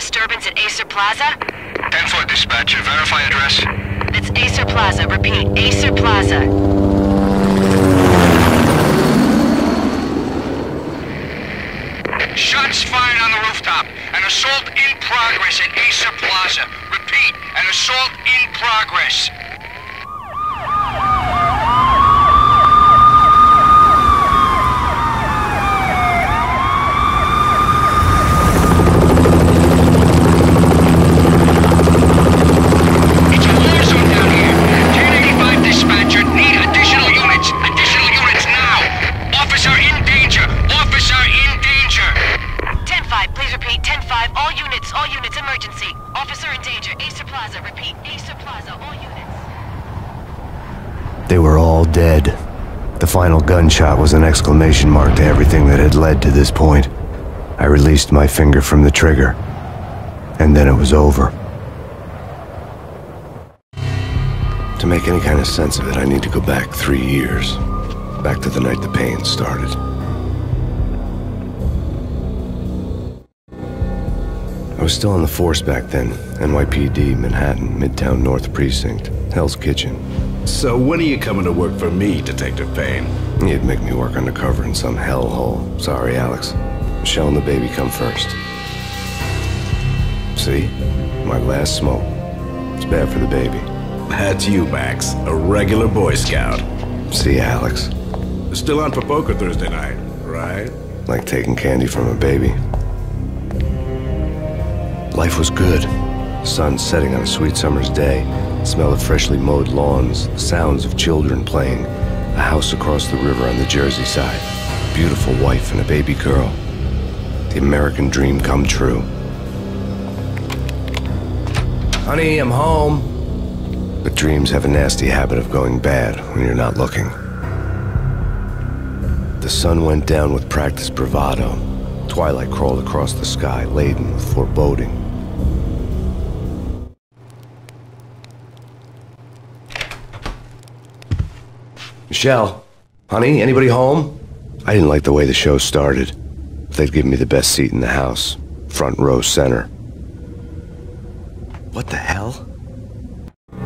disturbance at Acer Plaza? 10-4 dispatcher. Verify address. It's Acer Plaza. Repeat, Acer Plaza. Shots fired on the rooftop. An assault in progress at Acer Plaza. Repeat, an assault in progress. It's a war zone down here. 1085 dispatcher. Need additional units. Additional units now. Officer in danger. Officer in danger. 10-5, please repeat. 10-5, all units, emergency. Officer in danger, Acer Plaza. Repeat, Acer Plaza, all units. They were all dead. The final gunshot was an exclamation mark to everything that had led to this point. I released my finger from the trigger, and then it was over. To make any kind of sense of it, I need to go back 3 years. Back to the night the pain started. I was still on the force back then. NYPD, Manhattan, Midtown North Precinct, Hell's Kitchen. So when are you coming to work for me, Detective Payne? You'd make me work undercover in some hellhole. Sorry, Alex. Michelle and the baby come first. See? My last smoke. It's bad for the baby. That's you, Max. A regular Boy Scout. See, Alex. Still on for poker Thursday night, right? Like taking candy from a baby. Life was good. Sun setting on a sweet summer's day. Smell of freshly mowed lawns. The sounds of children playing. A house across the river on the Jersey side. Beautiful wife and a baby girl. The American dream come true. Honey, I'm home. But dreams have a nasty habit of going bad when you're not looking. The sun went down with practiced bravado. Twilight crawled across the sky, laden with foreboding. Michelle, honey, anybody home? I didn't like the way the show started. They'd give me the best seat in the house, front row center. What the hell?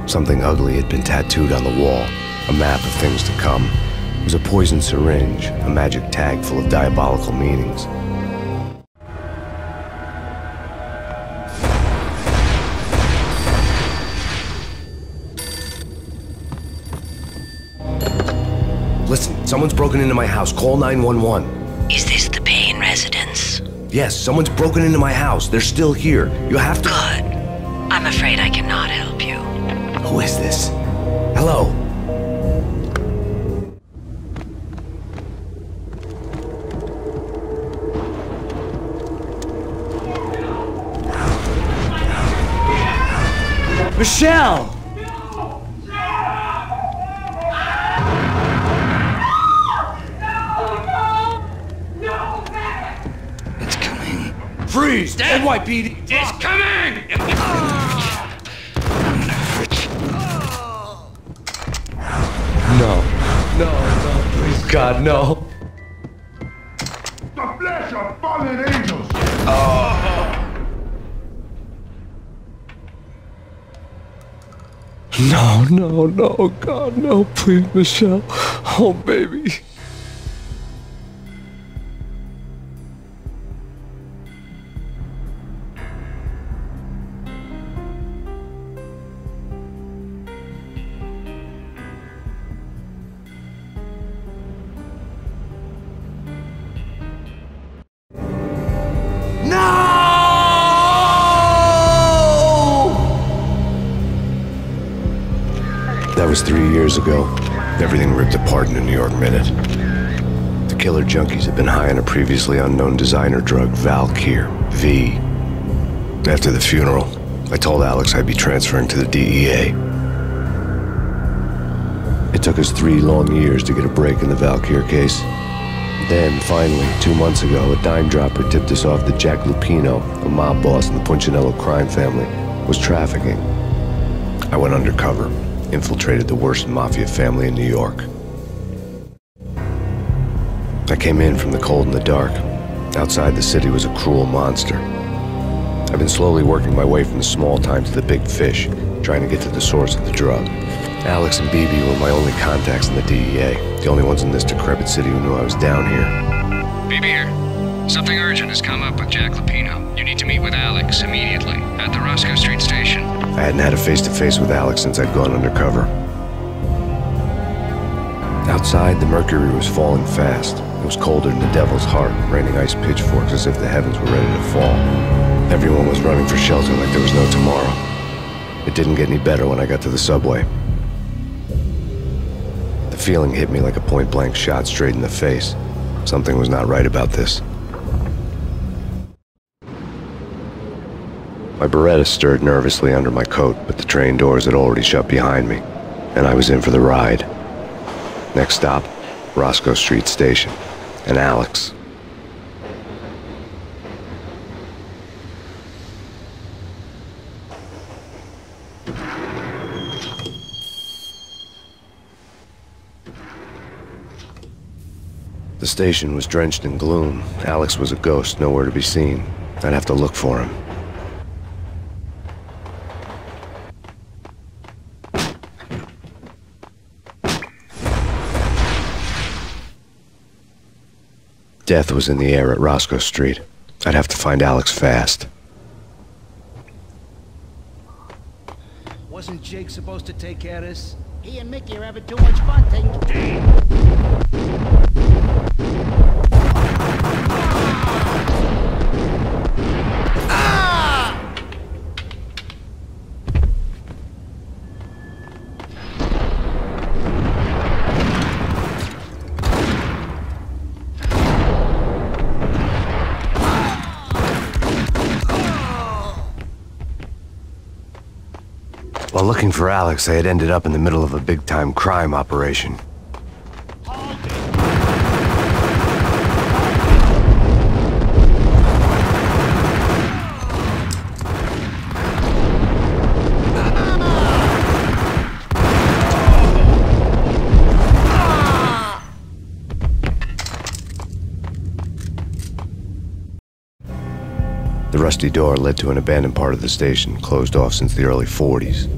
Something ugly had been tattooed on the wall, a map of things to come. It was a poison syringe, a magic tag full of diabolical meanings. Listen, someone's broken into my house. Call 911. Is this the Payne residence? Yes, someone's broken into my house. They're still here. You have to... Good. I'm afraid I cannot help you. Who is this? Hello? Michelle! It's coming. Freeze! NYPD! It's coming! No, please, God, no. The flesh of fallen angels! No, God, no, please, Michelle. Oh, baby. That was 3 years ago. Everything ripped apart in a New York minute. The killer junkies had been high on a previously unknown designer drug, Valkyr, V. After the funeral, I told Alex I'd be transferring to the DEA. It took us 3 long years to get a break in the Valkyr case. Then, finally, 2 months ago, a dime dropper tipped us off that Jack Lupino, a mob boss in the Punchinello crime family, was trafficking. I went undercover. Infiltrated the worst mafia family in New York. I came in from the cold and the dark. Outside the city was a cruel monster. I've been slowly working my way from the small time to the big fish, trying to get to the source of the drug. Alex and BB were my only contacts in the DEA, the only ones in this decrepit city who knew I was down here. BB here. Something urgent has come up with Jack Lupino. You need to meet with Alex immediately at the Roscoe Street station. I hadn't had a face-to-face with Alex since I'd gone undercover. Outside, the mercury was falling fast. It was colder than the devil's heart, raining ice pitchforks as if the heavens were ready to fall. Everyone was running for shelter like there was no tomorrow. It didn't get any better when I got to the subway. The feeling hit me like a point-blank shot straight in the face. Something was not right about this. My Beretta stirred nervously under my coat, but the train doors had already shut behind me, and I was in for the ride. Next stop, Roscoe Street Station, and Alex. The station was drenched in gloom. Alex was a ghost, nowhere to be seen. I'd have to look for him. Death was in the air at Roscoe Street. I'd have to find Alex fast. Wasn't Jake supposed to take care of this? He and Mickey are having too much fun taking... While looking for Alex, I had ended up in the middle of a big-time crime operation. The rusty door led to an abandoned part of the station, closed off since the early 40s.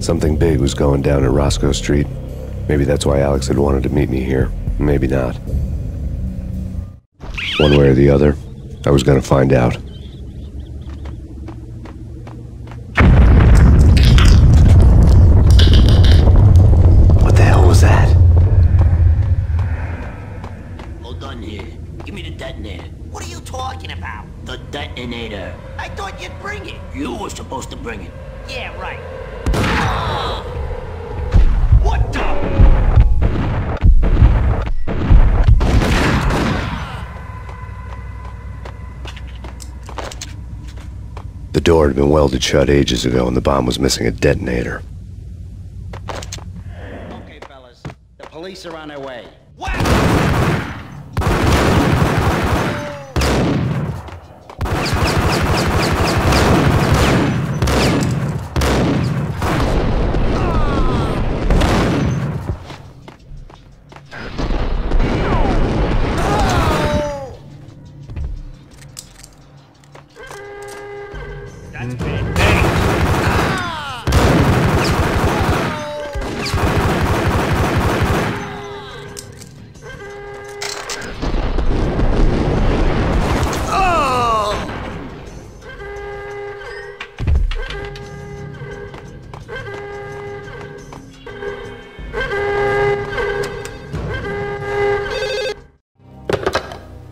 Something big was going down at Roscoe Street. Maybe that's why Alex had wanted to meet me here. Maybe not. One way or the other, I was going to find out. What the hell was that? Hold on here. Give me the detonator. What are you talking about? The detonator. I thought you'd bring it. You were supposed to bring it. Yeah, right. What the? The door had been welded shut ages ago and the bomb was missing a detonator. Okay, fellas. The police are on their way.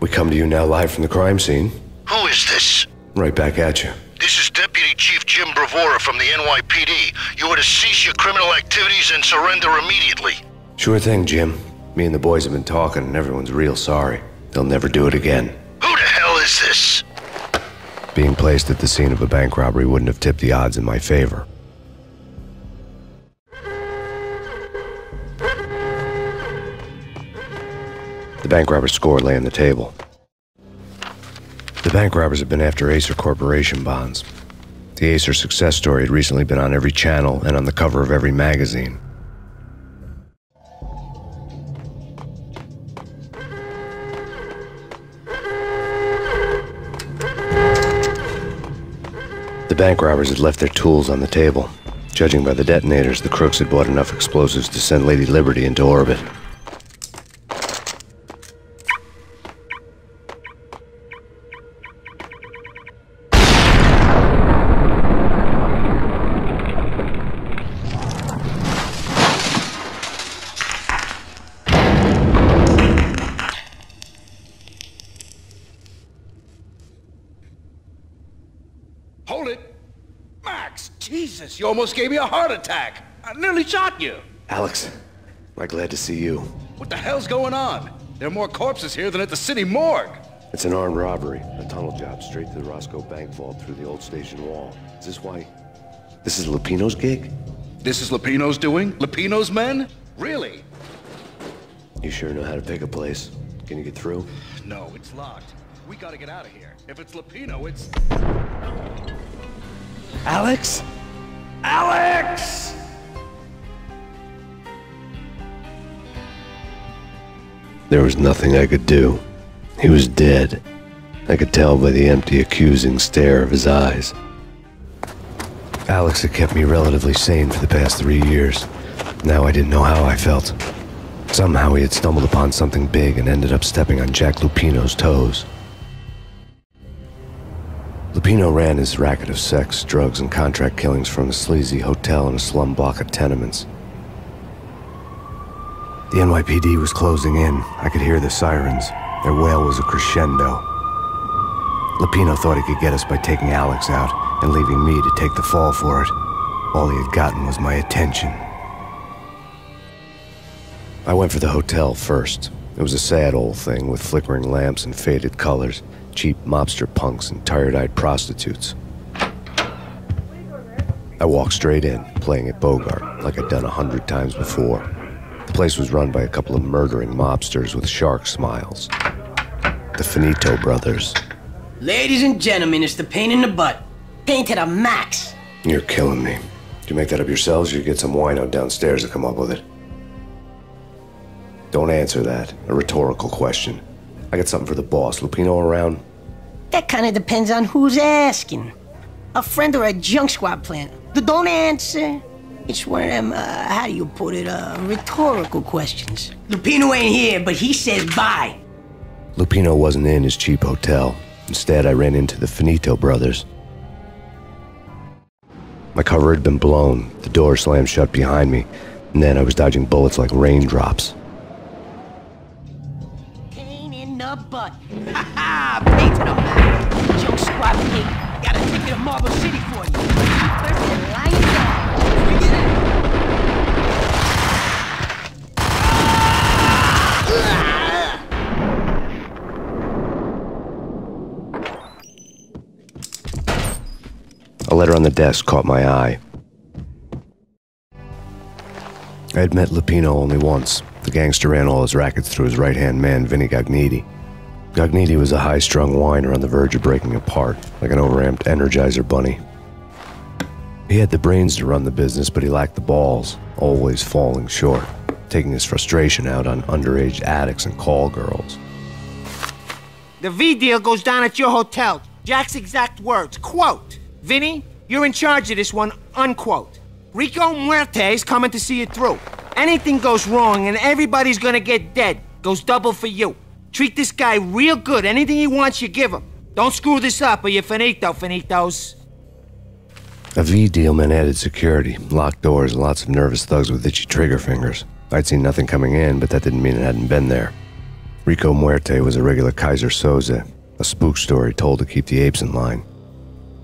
We come to you now live from the crime scene. Who is this? Right back at you. This is Deputy Chief Jim Bravura from the NYPD. You are to cease your criminal activities and surrender immediately. Sure thing, Jim. Me and the boys have been talking and everyone's real sorry. They'll never do it again. Who the hell is this? Being placed at the scene of a bank robbery wouldn't have tipped the odds in my favor. The bank robber's score lay on the table. The bank robbers had been after Acer Corporation bonds. The Acer success story had recently been on every channel and on the cover of every magazine. bank robbers had left their tools on the table. Judging by the detonators, the crooks had bought enough explosives to send Lady Liberty into orbit. Hold it! Max, Jesus, you almost gave me a heart attack. I nearly shot you. Alex, am I glad to see you. What the hell's going on? There are more corpses here than at the city morgue. It's an armed robbery, a tunnel job straight to the Roscoe Bank vault through the old station wall. Is this why? This is Lupino's gig? This is Lupino's doing? Lupino's men? Really? You sure know how to pick a place. Can you get through? No, it's locked. We gotta get out of here. If it's Lupino, it's... Alex? Alex! There was nothing I could do. He was dead. I could tell by the empty, accusing stare of his eyes. Alex had kept me relatively sane for the past 3 years. Now I didn't know how I felt. Somehow he had stumbled upon something big and ended up stepping on Jack Lupino's toes. Lupino ran his racket of sex, drugs, and contract killings from a sleazy hotel in a slum block of tenements. The NYPD was closing in. I could hear the sirens. Their wail was a crescendo. Lupino thought he could get us by taking Alex out and leaving me to take the fall for it. All he had gotten was my attention. I went for the hotel first. It was a sad old thing with flickering lamps and faded colors, cheap mobster punks and tired-eyed prostitutes. I walked straight in, playing at Bogart, like I'd done 100 times before. The place was run by a couple of murdering mobsters with shark smiles. The Finito brothers. Ladies and gentlemen, it's the pain in the butt. Pain to the max. You're killing me. Did you make that up yourselves, or you get some wino downstairs to come up with it? Don't answer that. A rhetorical question. I got something for the boss. Lupino around? That kind of depends on who's asking. A friend or a junk squad plant. Don't answer. It's one of them, how do you put it, rhetorical questions. Lupino ain't here, but he says bye. Lupino wasn't in his cheap hotel. Instead, I ran into the Finito brothers. My cover had been blown. The door slammed shut behind me, and then I was dodging bullets like raindrops. Pain in the butt. Ha ha! Pain to the max. Junk squad pig. Got a ticket to Marble City for you. First and line down. A letter on the desk caught my eye. I had met Lupino only once. The gangster ran all his rackets through his right-hand man, Vinny Gagniti. Gagniti was a high-strung whiner on the verge of breaking apart, like an overamped Energizer bunny. He had the brains to run the business, but he lacked the balls, always falling short, taking his frustration out on underage addicts and call girls. The V deal goes down at your hotel. Jack's exact words, quote, "Vinny, you're in charge of this one," unquote. Rico Muerte's coming to see it through. Anything goes wrong and everybody's gonna get dead. Goes double for you. Treat this guy real good. Anything he wants, you give him. Don't screw this up or you're finito, finitos. A V deal meant added security, locked doors, and lots of nervous thugs with itchy trigger fingers. I'd seen nothing coming in, but that didn't mean it hadn't been there. Rico Muerte was a regular Kaiser Soze, a spook story told to keep the apes in line.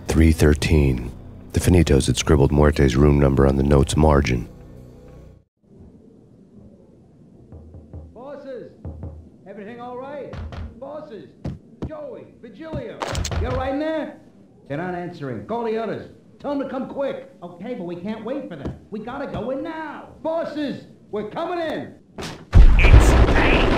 313. The Finitos had scribbled Muerte's room number on the note's margin. Bosses, everything all right? Bosses, Joey, Virgilio, you're right in there? They're not answering. Call the others. Tell them to come quick. Okay, but we can't wait for them. We gotta go in now. Bosses, we're coming in. It's Payne!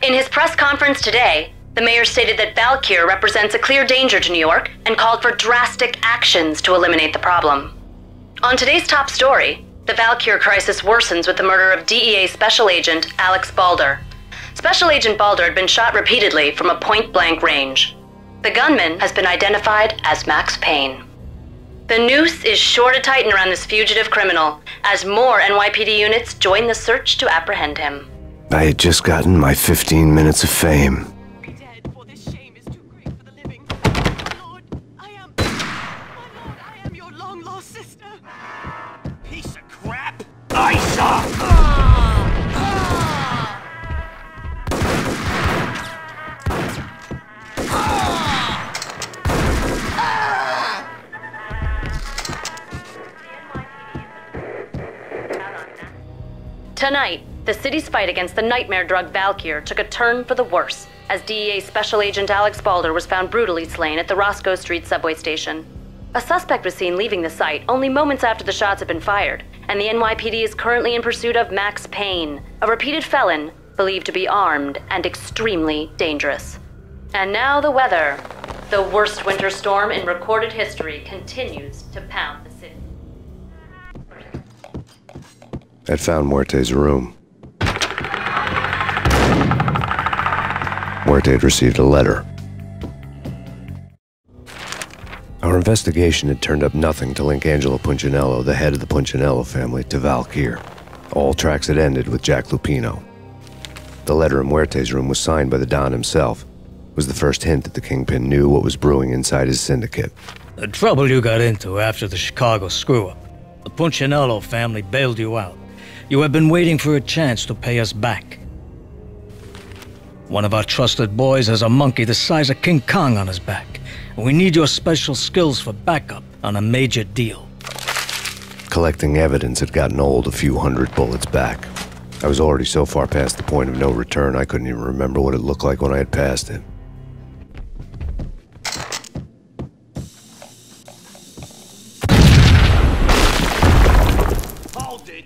In his press conference today, the mayor stated that Valkyr represents a clear danger to New York and called for drastic actions to eliminate the problem. On today's top story, The Valkyr crisis worsens with the murder of DEA Special Agent Alex Balder. Special Agent Balder had been shot repeatedly from a point-blank range. The gunman has been identified as Max Payne. The noose is sure to tighten around this fugitive criminal as more NYPD units join the search to apprehend him. I had just gotten my 15 minutes of fame. Dead, for this shame is too great for the living. My lord, I am your long-lost sister. Piece of crap! Isa! Tonight, the city's fight against the nightmare drug Valkyr took a turn for the worse as DEA Special Agent Alex Balder was found brutally slain at the Roscoe Street subway station. A suspect was seen leaving the site only moments after the shots had been fired, and the NYPD is currently in pursuit of Max Payne, a repeated felon believed to be armed and extremely dangerous. And now the weather. The worst winter storm in recorded history continues to pound the city. I'd found Muerte's room. Muerte had received a letter. Our investigation had turned up nothing to link Angelo Punchinello, the head of the Punchinello family, to Valkyr. All tracks had ended with Jack Lupino. The letter in Muerte's room was signed by the Don himself. It was the first hint that the Kingpin knew what was brewing inside his syndicate. The trouble you got into after the Chicago screw-up. The Punchinello family bailed you out. You have been waiting for a chance to pay us back. One of our trusted boys has a monkey the size of King Kong on his back. And we need your special skills for backup on a major deal. Collecting evidence had gotten old a few hundred bullets back. I was already so far past the point of no return I couldn't even remember what it looked like when I had passed it. Hold it!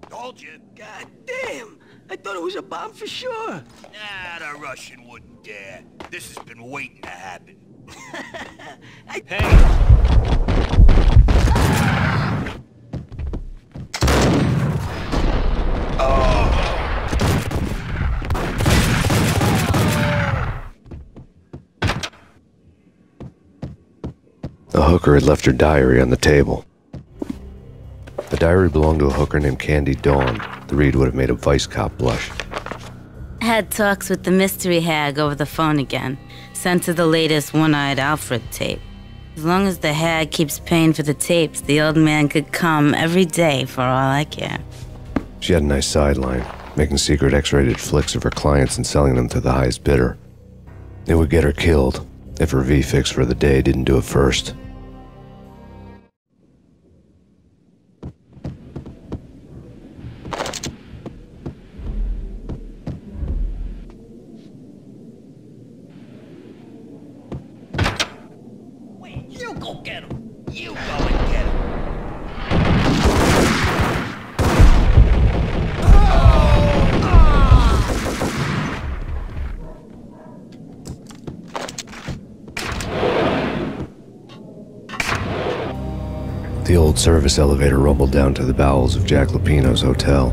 Told you. God damn! I thought it was a bomb for sure. Nah, the Russian wouldn't dare. This has been waiting to happen. Hey! The hooker had left her diary on the table. The diary belonged to a hooker named Candy Dawn. The read would have made a vice cop blush. Had talks with the mystery hag over the phone again. Sent her the latest One-Eyed Alfred tape. As long as the hag keeps paying for the tapes, the old man could come every day for all I care. She had a nice sideline, making secret X-rated flicks of her clients and selling them to the highest bidder. It would get her killed if her V-fix for the day didn't do it first. You go get him! You go and get him! The old service elevator rumbled down to the bowels of Jack Lupino's hotel.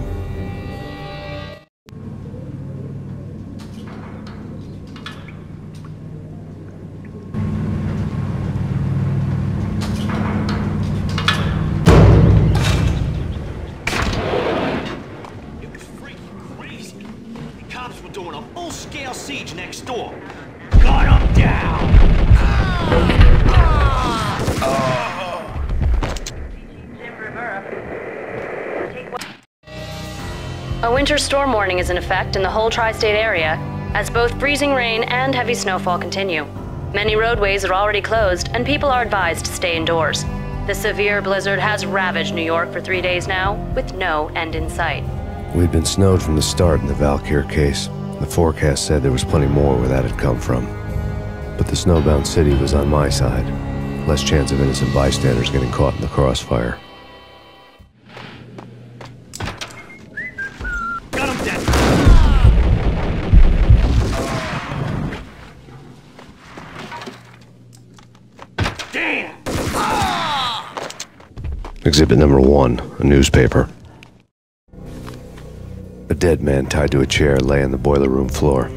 It was freaking crazy. The cops were doing a full-scale siege next door. Gun him down! A winter storm warning is in effect in the whole tri-state area, as both freezing rain and heavy snowfall continue. Many roadways are already closed, and people are advised to stay indoors. The severe blizzard has ravaged New York for 3 days now, with no end in sight. We'd been snowed from the start in the Valkyr case. The forecast said there was plenty more where that had come from. But the snowbound city was on my side. Less chance of innocent bystanders getting caught in the crossfire. Got him dead! Damn! Exhibit number 1, a newspaper. A dead man tied to a chair lay on the boiler room floor.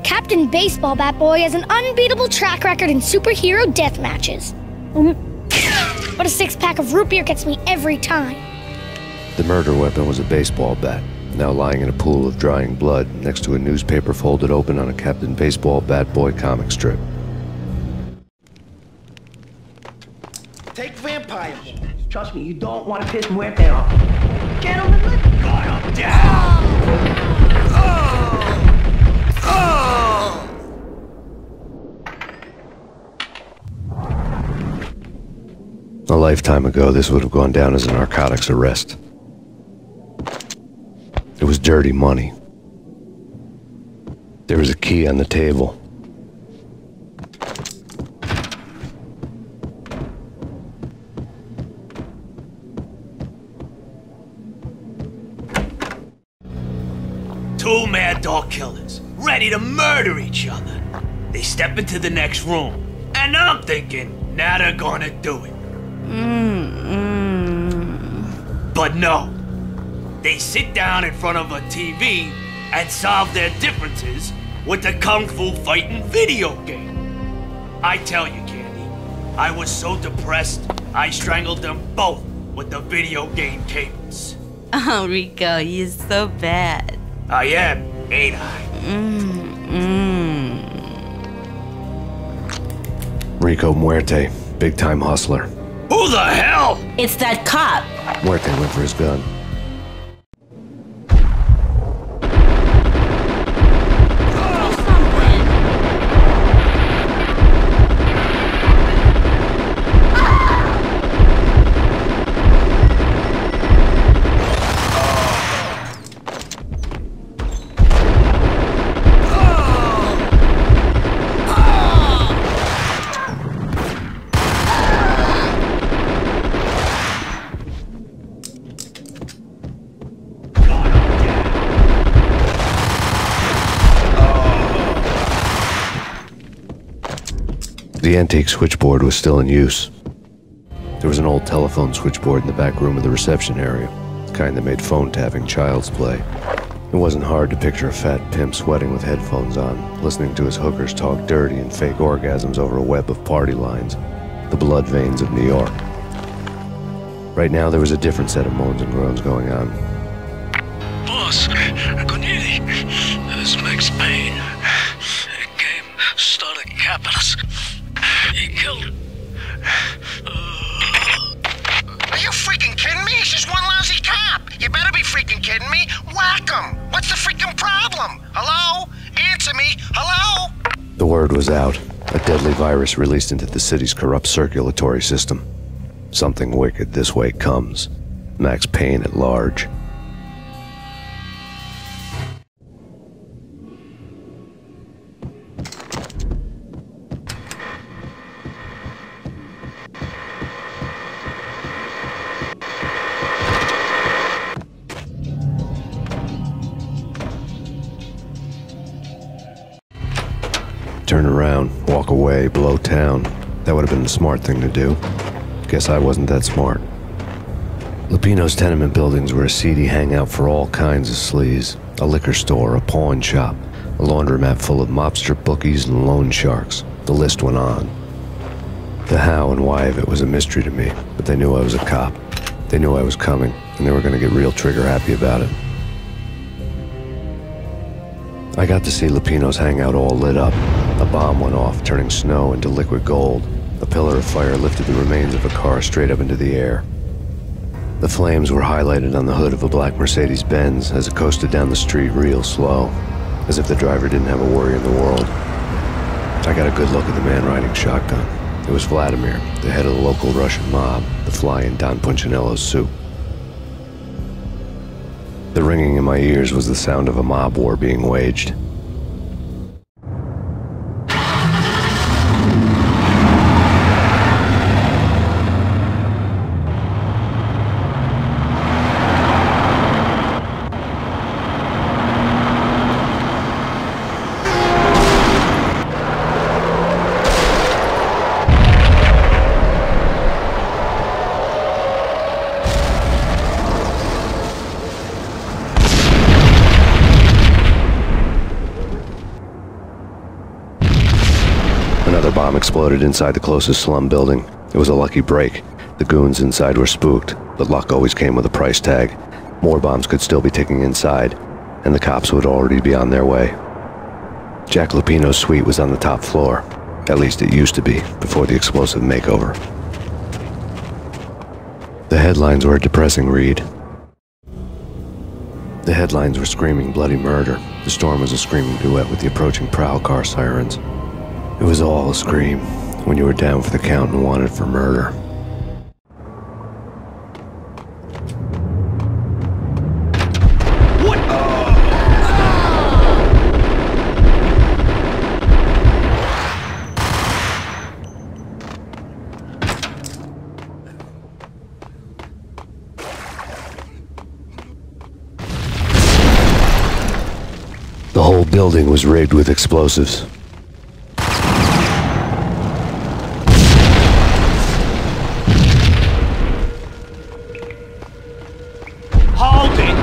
Captain Baseball Bat Boy has an unbeatable track record in superhero death matches. But a 6-pack of root beer gets me every time. The murder weapon was a baseball bat, now lying in a pool of drying blood next to a newspaper folded open on a Captain Baseball Bat Boy comic strip. Take vampire. Trust me, you don't want to piss Muerte off. Gentlemen, let's guard him down. A lifetime ago, this would have gone down as a narcotics arrest. It was dirty money. There was a key on the table. Two mad dog killers, ready to murder each other. They step into the next room, and I'm thinking, now they're gonna do it. But no. They sit down in front of a TV and solve their differences with a kung fu fighting video game. I tell you, Candy, I was so depressed, I strangled them both with the video game cables. Oh, Rico, you're so bad. I am, ain't I? Rico Muerte, big-time hustler. Who the hell? It's that cop. Muerte went for his gun. The antique switchboard was still in use. There was an old telephone switchboard in the back room of the reception area, the kind that made phone tapping child's play. It wasn't hard to picture a fat pimp sweating with headphones on, listening to his hookers talk dirty and fake orgasms over a web of party lines, the blood veins of New York. Right now, there was a different set of moans and groans going on. Boss, good evening. This makes Payne. He came, started capping us. He killed him. Are you freaking kidding me? He's just one lousy cop. You better be freaking kidding me. Whack him. What's the freaking problem? Hello? Answer me. Hello? The word was out. A deadly virus released into the city's corrupt circulatory system. Something wicked this way comes. Max Payne at large. Turn around, walk away, blow town. That would have been the smart thing to do. Guess I wasn't that smart. Lupino's tenement buildings were a seedy hangout for all kinds of sleaze. A liquor store, a pawn shop, a laundromat full of mobster bookies and loan sharks. The list went on. The how and why of it was a mystery to me, but they knew I was a cop. They knew I was coming, and they were going to get real trigger happy about it. I got to see Lupino's hangout all lit up. A bomb went off, turning snow into liquid gold. A pillar of fire lifted the remains of a car straight up into the air. The flames were highlighted on the hood of a black Mercedes-Benz as it coasted down the street real slow, as if the driver didn't have a worry in the world. I got a good look at the man riding shotgun. It was Vladimir, the head of the local Russian mob, the fly in Don Punchinello's soup. The ringing in my ears was the sound of a mob war being waged. exploded inside the closest slum building. It was a lucky break. The goons inside were spooked, but luck always came with a price tag. More bombs could still be ticking inside, and the cops would already be on their way. Jack Lupino's suite was on the top floor. At least it used to be, before the explosive makeover. The headlines were a depressing read. The headlines were screaming bloody murder. The storm was a screaming duet with the approaching prowl car sirens. It was all a scream when you were down for the count and wanted for murder. The whole building was rigged with explosives. Hold it!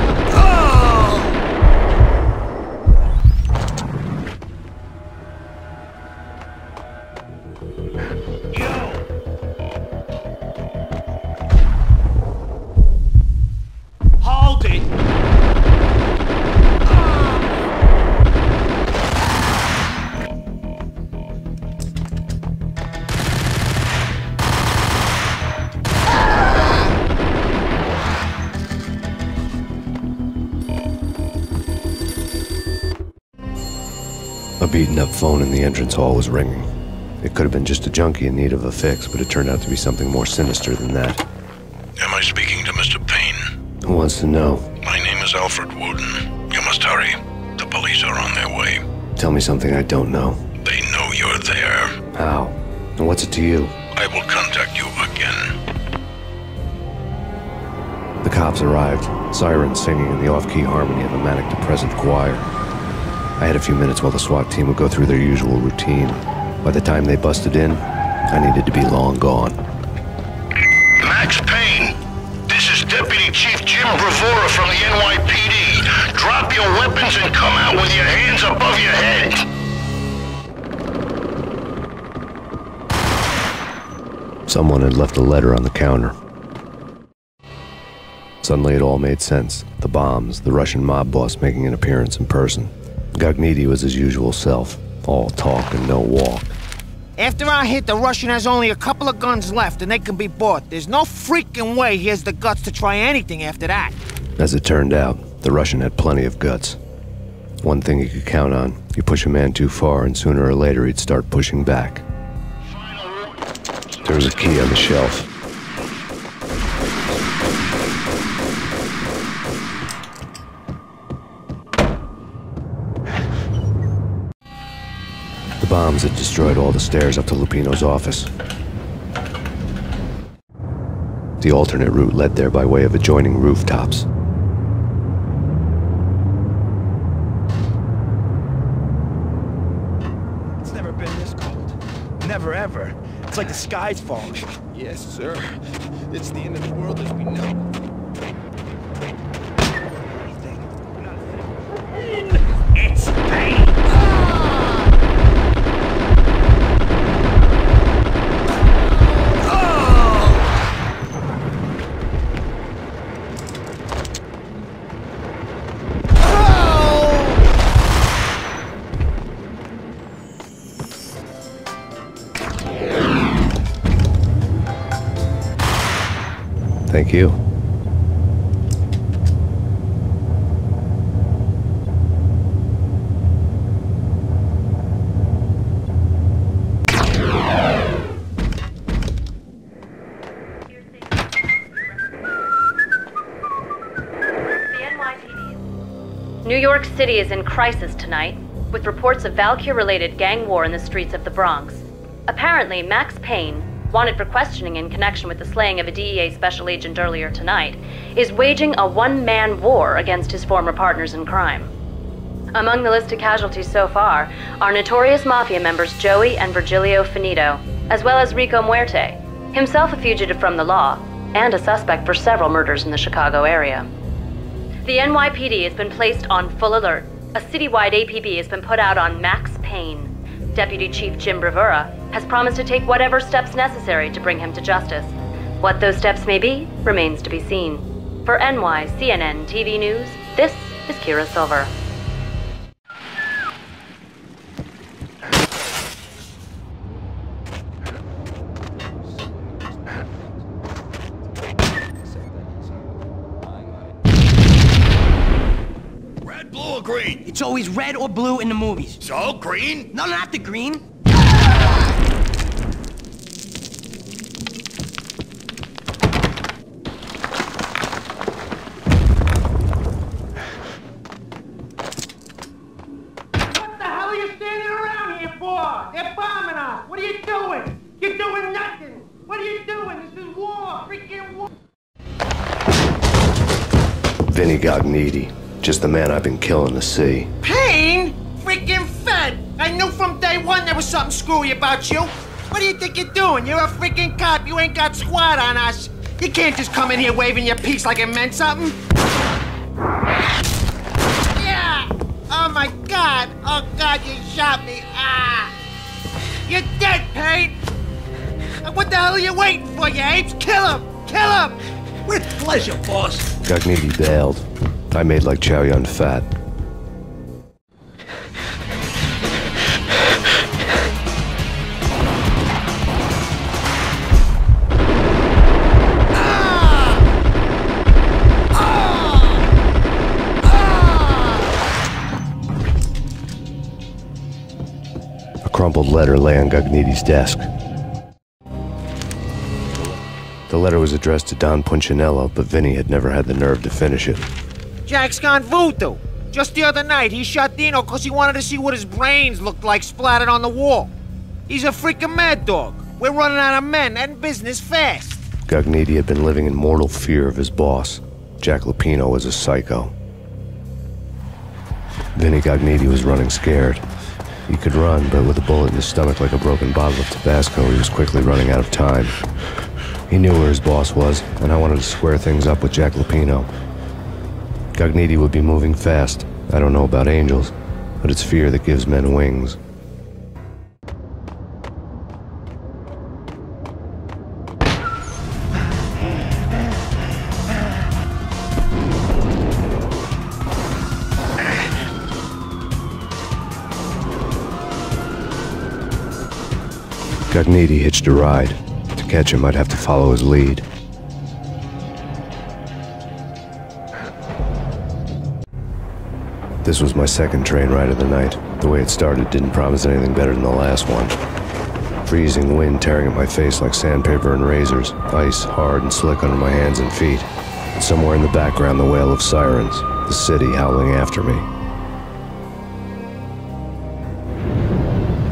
Hold it! A beaten-up phone in the entrance hall was ringing. It could have been just a junkie in need of a fix, but it turned out to be something more sinister than that. Am I speaking to Mr. Payne? Who wants to know? My name is Alfred Wooden. You must hurry. The police are on their way. Tell me something I don't know. They know you're there. How? And what's it to you? I will contact you again. The cops arrived, sirens singing in the off-key harmony of a manic-depressive choir. I had a few minutes while the SWAT team would go through their usual routine. By the time they busted in, I needed to be long gone. Max Payne, this is Deputy Chief Jim Bravura from the NYPD. Drop your weapons and come out with your hands above your head. Someone had left a letter on the counter. Suddenly it all made sense. The bombs, the Russian mob boss making an appearance in person. Gagniti was his usual self, all talk and no walk. After our hit, the Russian has only a couple of guns left, and they can be bought. There's no freaking way he has the guts to try anything after that. As it turned out, the Russian had plenty of guts. One thing you could count on, you push a man too far, and sooner or later he'd start pushing back. There was a key on the shelf. The bombs had destroyed all the stairs up to Lupino's office. The alternate route led there by way of adjoining rooftops. It's never been this cold. Never ever. It's like the sky's falling. Yes, sir. It's the end of the world as we know. It's Payne! Thank you. New York City is in crisis tonight, with reports of Valkyr-related gang war in the streets of the Bronx. Apparently, Max Payne, wanted for questioning in connection with the slaying of a DEA special agent earlier tonight, is waging a one-man war against his former partners in crime. Among the listed casualties so far are notorious mafia members Joey and Virgilio Finito, as well as Rico Muerte, himself a fugitive from the law, and a suspect for several murders in the Chicago area. The NYPD has been placed on full alert. A citywide APB has been put out on Max Payne. Deputy Chief Jim Bravura has promised to take whatever steps necessary to bring him to justice. What those steps may be remains to be seen. For NYCNN TV News, this is Kira Silver. Red, blue, or green? It's always red or blue in the movies. So, green? No, not the green. What the hell are you standing around here for? They're bombing us. What are you doing? You're doing nothing. What are you doing? This is war. Freaking war. Vinny Gognitti, just the man I've been killing to see. Payne? Freaking Fed! I knew from day one there was something screwy about you. What do you think you're doing? You're a freaking cop. You ain't got squad on us. You can't just come in here waving your piece like it meant something. Yeah! Oh my God! Oh God, you shot me! Ah! You're dead, Payne! What the hell are you waiting for, you apes? Kill him! Kill him! With pleasure, boss. Gognitti bailed. I made like Chow Yun Fat. A crumpled letter lay on Gognitti's desk. The letter was addressed to Don Punchinello, but Vinny had never had the nerve to finish it. Jack's gone voodoo. Just the other night, he shot Dino because he wanted to see what his brains looked like splattered on the wall. He's a freaking mad dog. We're running out of men and business fast. Gognitti had been living in mortal fear of his boss. Jack Lupino was a psycho. Vinny Gognitti was running scared. He could run, but with a bullet in his stomach like a broken bottle of Tabasco, he was quickly running out of time. He knew where his boss was, and I wanted to square things up with Jack Lupino. Gognitti would be moving fast. I don't know about angels, but it's fear that gives men wings. Gognitti hitched a ride. To catch him, I'd have to follow his lead. This was my second train ride of the night. The way it started didn't promise anything better than the last one. Freezing wind tearing at my face like sandpaper and razors, ice hard and slick under my hands and feet. And somewhere in the background, the wail of sirens, the city howling after me.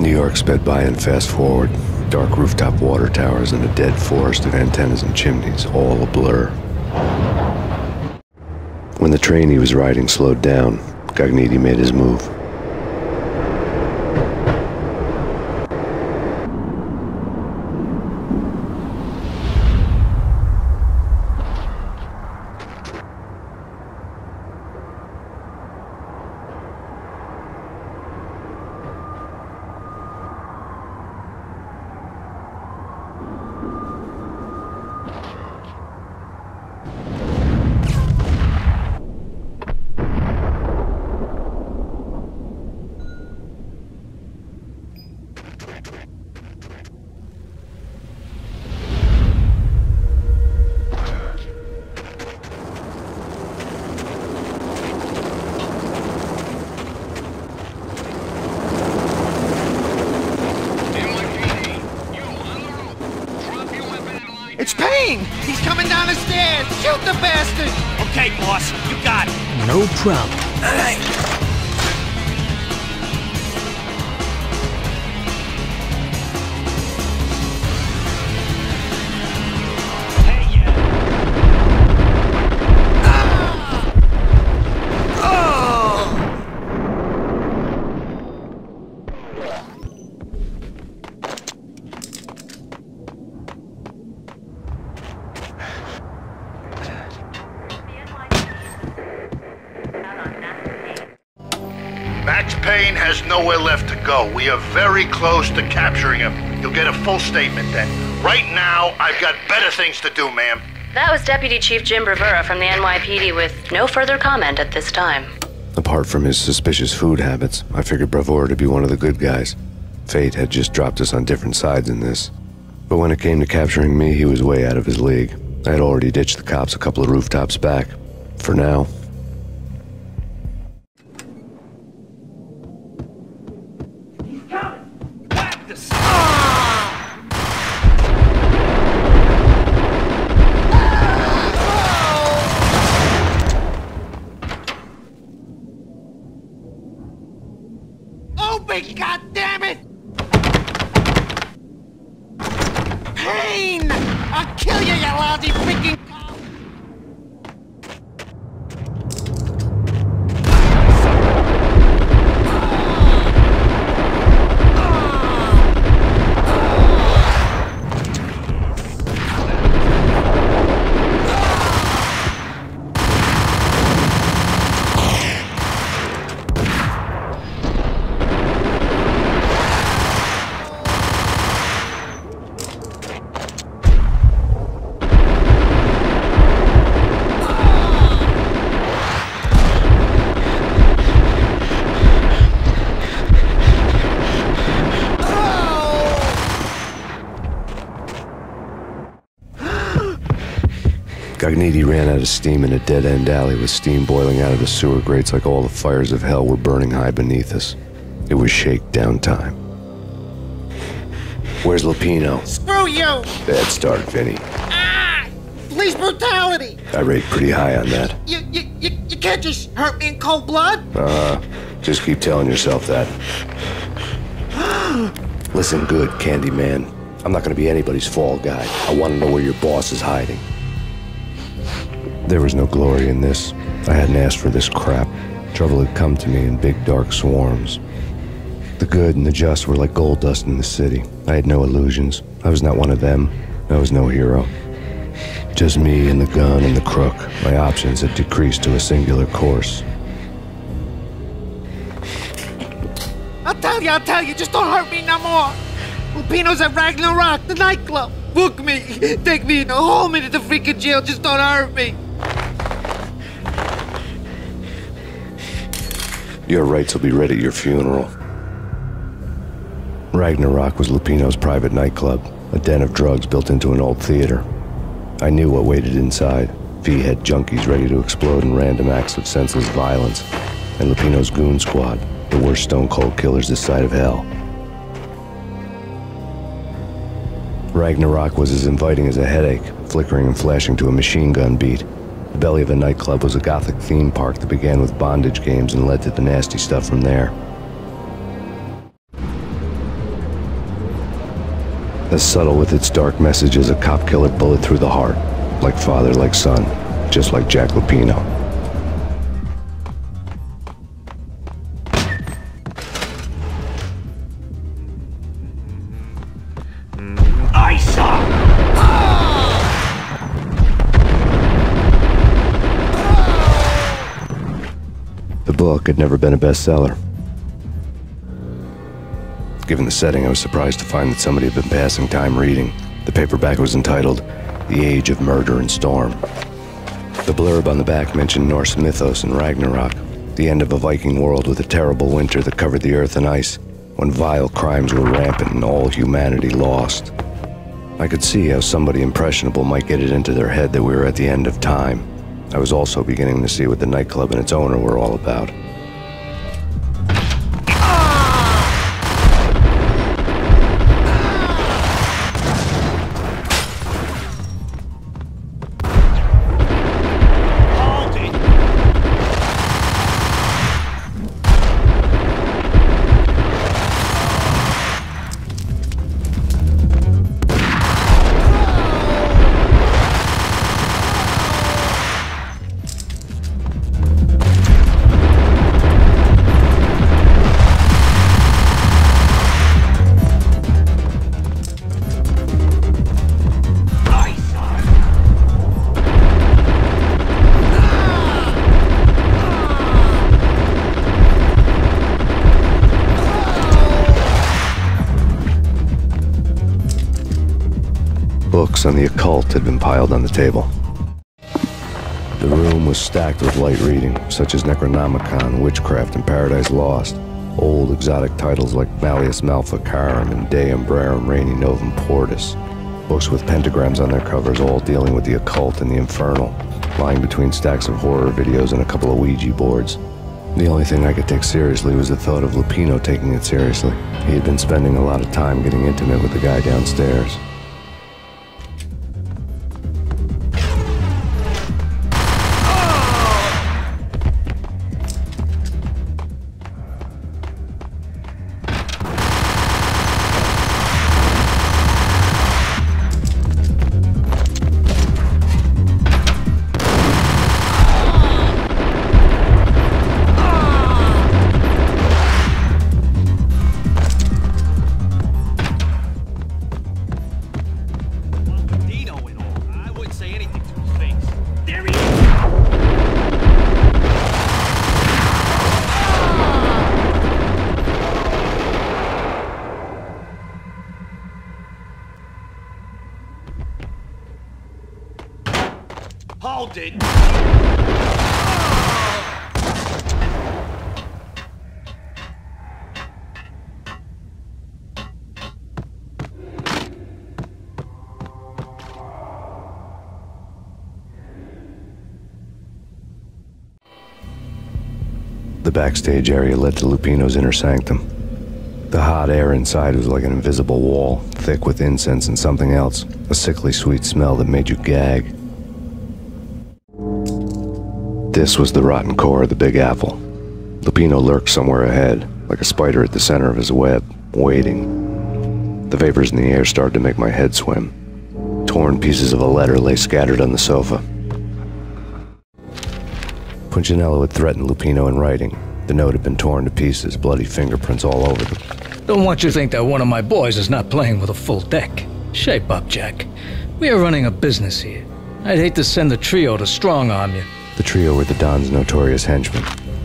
New York sped by in fast forward. Dark rooftop water towers and a dead forest of antennas and chimneys, all a blur. When the train he was riding slowed down, Gognitti made his move. It's Payne! He's coming down the stairs! Shoot the bastard! Okay, boss, you got it. No problem. there's nowhere left to go. We are very close to capturing him. You'll get a full statement then. Right now, I've got better things to do, ma'am. That was Deputy Chief Jim Bravura from the NYPD with no further comment at this time. Apart from his suspicious food habits, I figured Bravura to be one of the good guys. Fate had just dropped us on different sides in this. But when it came to capturing me, he was way out of his league. I had already ditched the cops a couple of rooftops back. For now. Open, goddammit! Payne! I'll kill you, you lousy freaking cow! Gagniti ran out of steam in a dead-end alley with steam boiling out of the sewer grates like all the fires of hell were burning high beneath us. It was shakedown time. Where's Lupino? Screw you! Bad start, Vinny. Ah! Police brutality! I rate pretty high on that. You can't just hurt me in cold blood? Just keep telling yourself that. Listen good, Candyman. I'm not gonna be anybody's fall guy. I want to know where your boss is hiding. There was no glory in this. I hadn't asked for this crap. Trouble had come to me in big dark swarms. The good and the just were like gold dust in the city. I had no illusions. I was not one of them. I was no hero. Just me and the gun and the crook. My options had decreased to a singular course. I'll tell you, just don't hurt me no more. Lupino's at Ragnarok, the nightclub. Book me, take me in a home into the freaking jail, just don't hurt me. Your rights will be read at your funeral. Ragnarok was Lupino's private nightclub, a den of drugs built into an old theater. I knew what waited inside. V-head junkies ready to explode in random acts of senseless violence, and Lupino's goon squad, the worst stone-cold killers this side of hell. Ragnarok was as inviting as a headache, flickering and flashing to a machine gun beat. The belly of the nightclub was a gothic theme park that began with bondage games and led to the nasty stuff from there. As subtle with its dark message as a cop-killer bullet through the heart. Like father, like son, just like Jack Lupino. I saw! The book had never been a bestseller. Given the setting, I was surprised to find that somebody had been passing time reading. The paperback was entitled The Age of Murder and Storm. The blurb on the back mentioned Norse mythos and Ragnarok, the end of a Viking world with a terrible winter that covered the earth in ice, when vile crimes were rampant and all humanity lost. I could see how somebody impressionable might get it into their head that we were at the end of time. I was also beginning to see what the nightclub and its owner were all about. Books on the occult had been piled on the table. The room was stacked with light reading, such as Necronomicon, Witchcraft, and Paradise Lost. Old exotic titles like Malleus Maleficarum and De Umbrarum Reini Novum Portus. Books with pentagrams on their covers, all dealing with the occult and the infernal, lying between stacks of horror videos and a couple of Ouija boards. The only thing I could take seriously was the thought of Lupino taking it seriously. He had been spending a lot of time getting intimate with the guy downstairs. Hold it! The backstage area led to Lupino's inner sanctum. The hot air inside was like an invisible wall, thick with incense and something else, a sickly sweet smell that made you gag. This was the rotten core of the Big Apple. Lupino lurked somewhere ahead, like a spider at the center of his web, waiting. The vapors in the air started to make my head swim. Torn pieces of a letter lay scattered on the sofa. Punchinello had threatened Lupino in writing. The note had been torn to pieces, bloody fingerprints all over them. Don't want you to think that one of my boys is not playing with a full deck. Shape up, Jack. We are running a business here. I'd hate to send the trio to strong-arm you. The trio were the Don's notorious henchmen.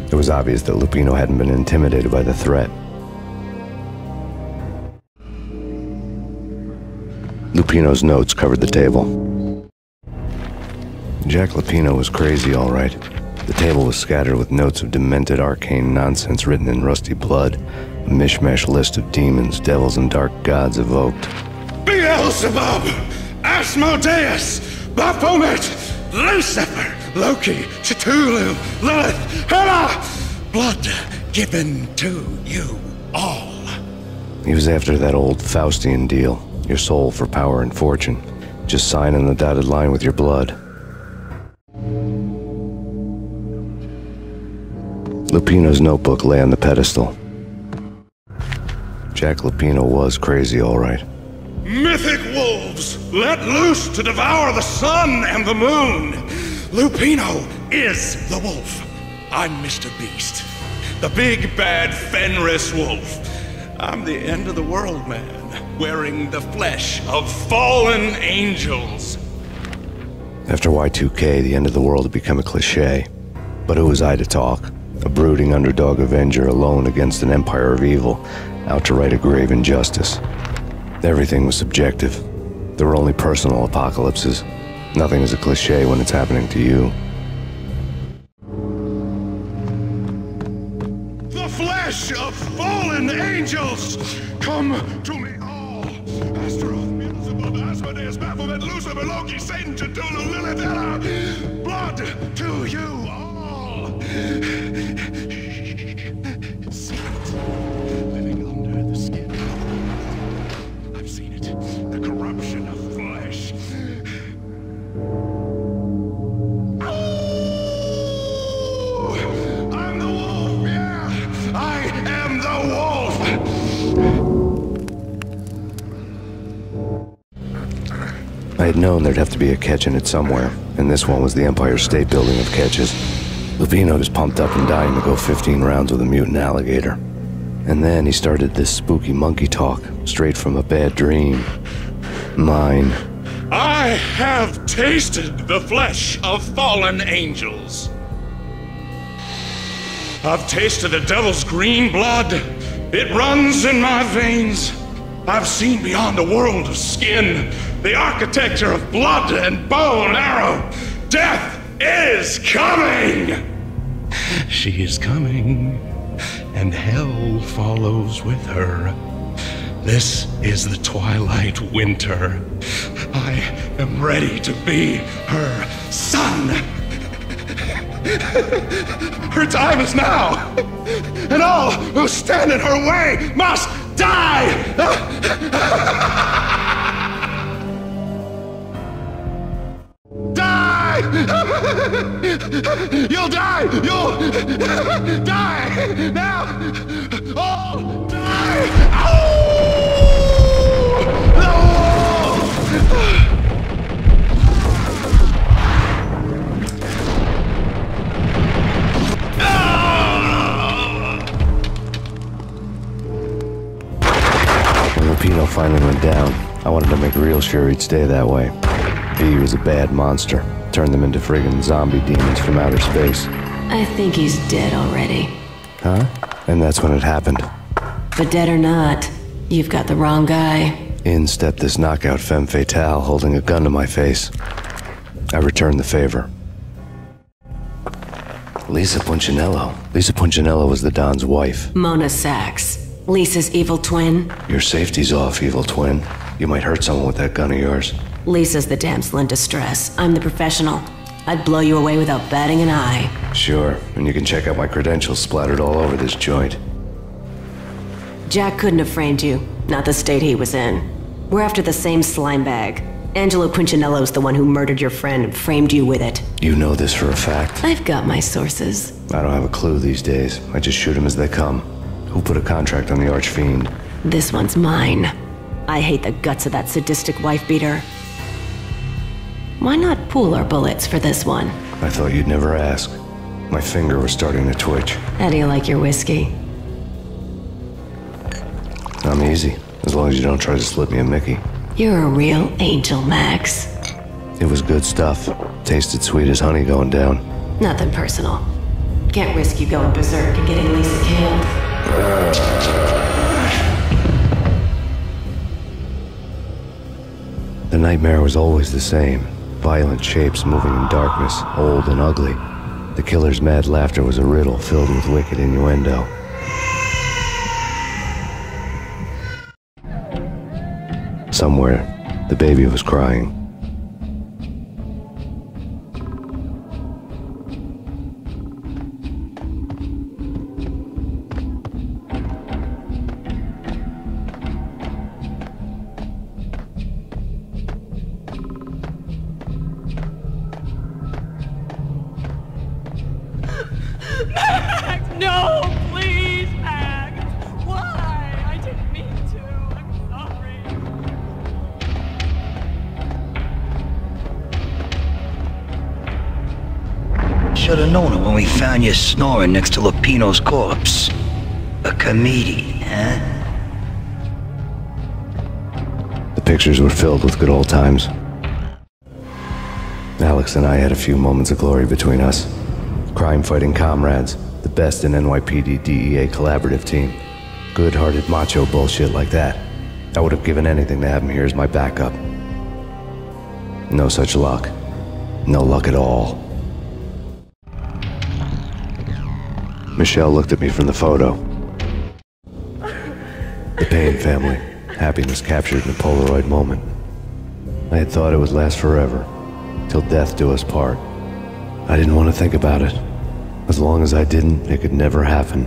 It was obvious that Lupino hadn't been intimidated by the threat. Lupino's notes covered the table. Jack Lupino was crazy, all right. The table was scattered with notes of demented arcane nonsense written in rusty blood, a mishmash list of demons, devils, and dark gods evoked. Beelzebub, Asmodeus, Baphomet, Lucifer, Loki, Cthulhu, Lilith, Hela, blood given to you all. He was after that old Faustian deal, your soul for power and fortune. Just sign on the dotted line with your blood. Lupino's notebook lay on the pedestal. Jack Lupino was crazy, all right. Mythic wolves, let loose to devour the sun and the moon. Lupino is the wolf. I'm Mr. Beast, the big bad Fenris wolf. I'm the end of the world man, wearing the flesh of fallen angels. After Y2K, the end of the world had become a cliche. But who was I to talk? A brooding underdog avenger alone against an empire of evil, out to right a grave injustice. Everything was subjective. There were only personal apocalypses. Nothing is a cliche when it's happening to you. The flesh of fallen angels, come to me all. Astaroth, Beelzebub, Asmodeus, Baphomet, Lucifer, Loki, Satan, Cthulhu, Lilith, Hela, blood to you all. See it, living under the skin. I've seen it, the corruption of flesh. I'm the wolf, yeah! I am the wolf! I had known there'd have to be a catch in it somewhere, and this one was the Empire State Building of catches. Lupino was pumped up and dying to go 15 rounds with a mutant alligator. And then he started this spooky monkey talk, straight from a bad dream. Mine. I have tasted the flesh of fallen angels. I've tasted the devil's green blood. It runs in my veins. I've seen beyond a world of skin, the architecture of blood and bow and arrow. Death is coming! She is coming, and hell follows with her. This is the twilight winter. I am ready to be her son. Her time is now, and all who stand in her way must die! Die! You'll die! You'll die! Now! Oh! Die! When Lupino finally went down, I wanted to make real sure he'd stay that way. He was a bad monster. Turned them into friggin' zombie demons from outer space. I think he's dead already. Huh? And that's when it happened. But dead or not, you've got the wrong guy. In stepped this knockout femme fatale holding a gun to my face. I returned the favor. Lisa Punchinello. Lisa Punchinello was the Don's wife. Mona Sachs. Lisa's evil twin. Your safety's off, evil twin. You might hurt someone with that gun of yours. Lisa's the damsel in distress. I'm the professional. I'd blow you away without batting an eye. Sure, and you can check out my credentials splattered all over this joint. Jack couldn't have framed you. Not the state he was in. We're after the same slime bag. Angelo Punchinello's the one who murdered your friend and framed you with it. You know this for a fact? I've got my sources. I don't have a clue these days. I just shoot them as they come. Who put a contract on the archfiend? This one's mine. I hate the guts of that sadistic wife-beater. Why not pool our bullets for this one? I thought you'd never ask. My finger was starting to twitch. How do you like your whiskey? I'm easy, as long as you don't try to slip me a Mickey. You're a real angel, Max. It was good stuff. Tasted sweet as honey going down. Nothing personal. Can't risk you going berserk and getting Lisa killed. The nightmare was always the same. Violent shapes moving in darkness, old and ugly. The killer's mad laughter was a riddle filled with wicked innuendo. Somewhere, the baby was crying. Max, no, please, Max. Why? I didn't mean to. I'm sorry. Should have known it when we found you snoring next to Lupino's corpse. A comedian, huh? The pictures were filled with good old times. Alex and I had a few moments of glory between us. Crime-fighting comrades, the best in NYPD DEA collaborative team. Good-hearted macho bullshit like that. I would have given anything to have him here as my backup. No such luck. No luck at all. Michelle looked at me from the photo. The Payne family. Happiness captured in a Polaroid moment. I had thought it would last forever, till death do us part. I didn't want to think about it. As long as I didn't, it could never happen.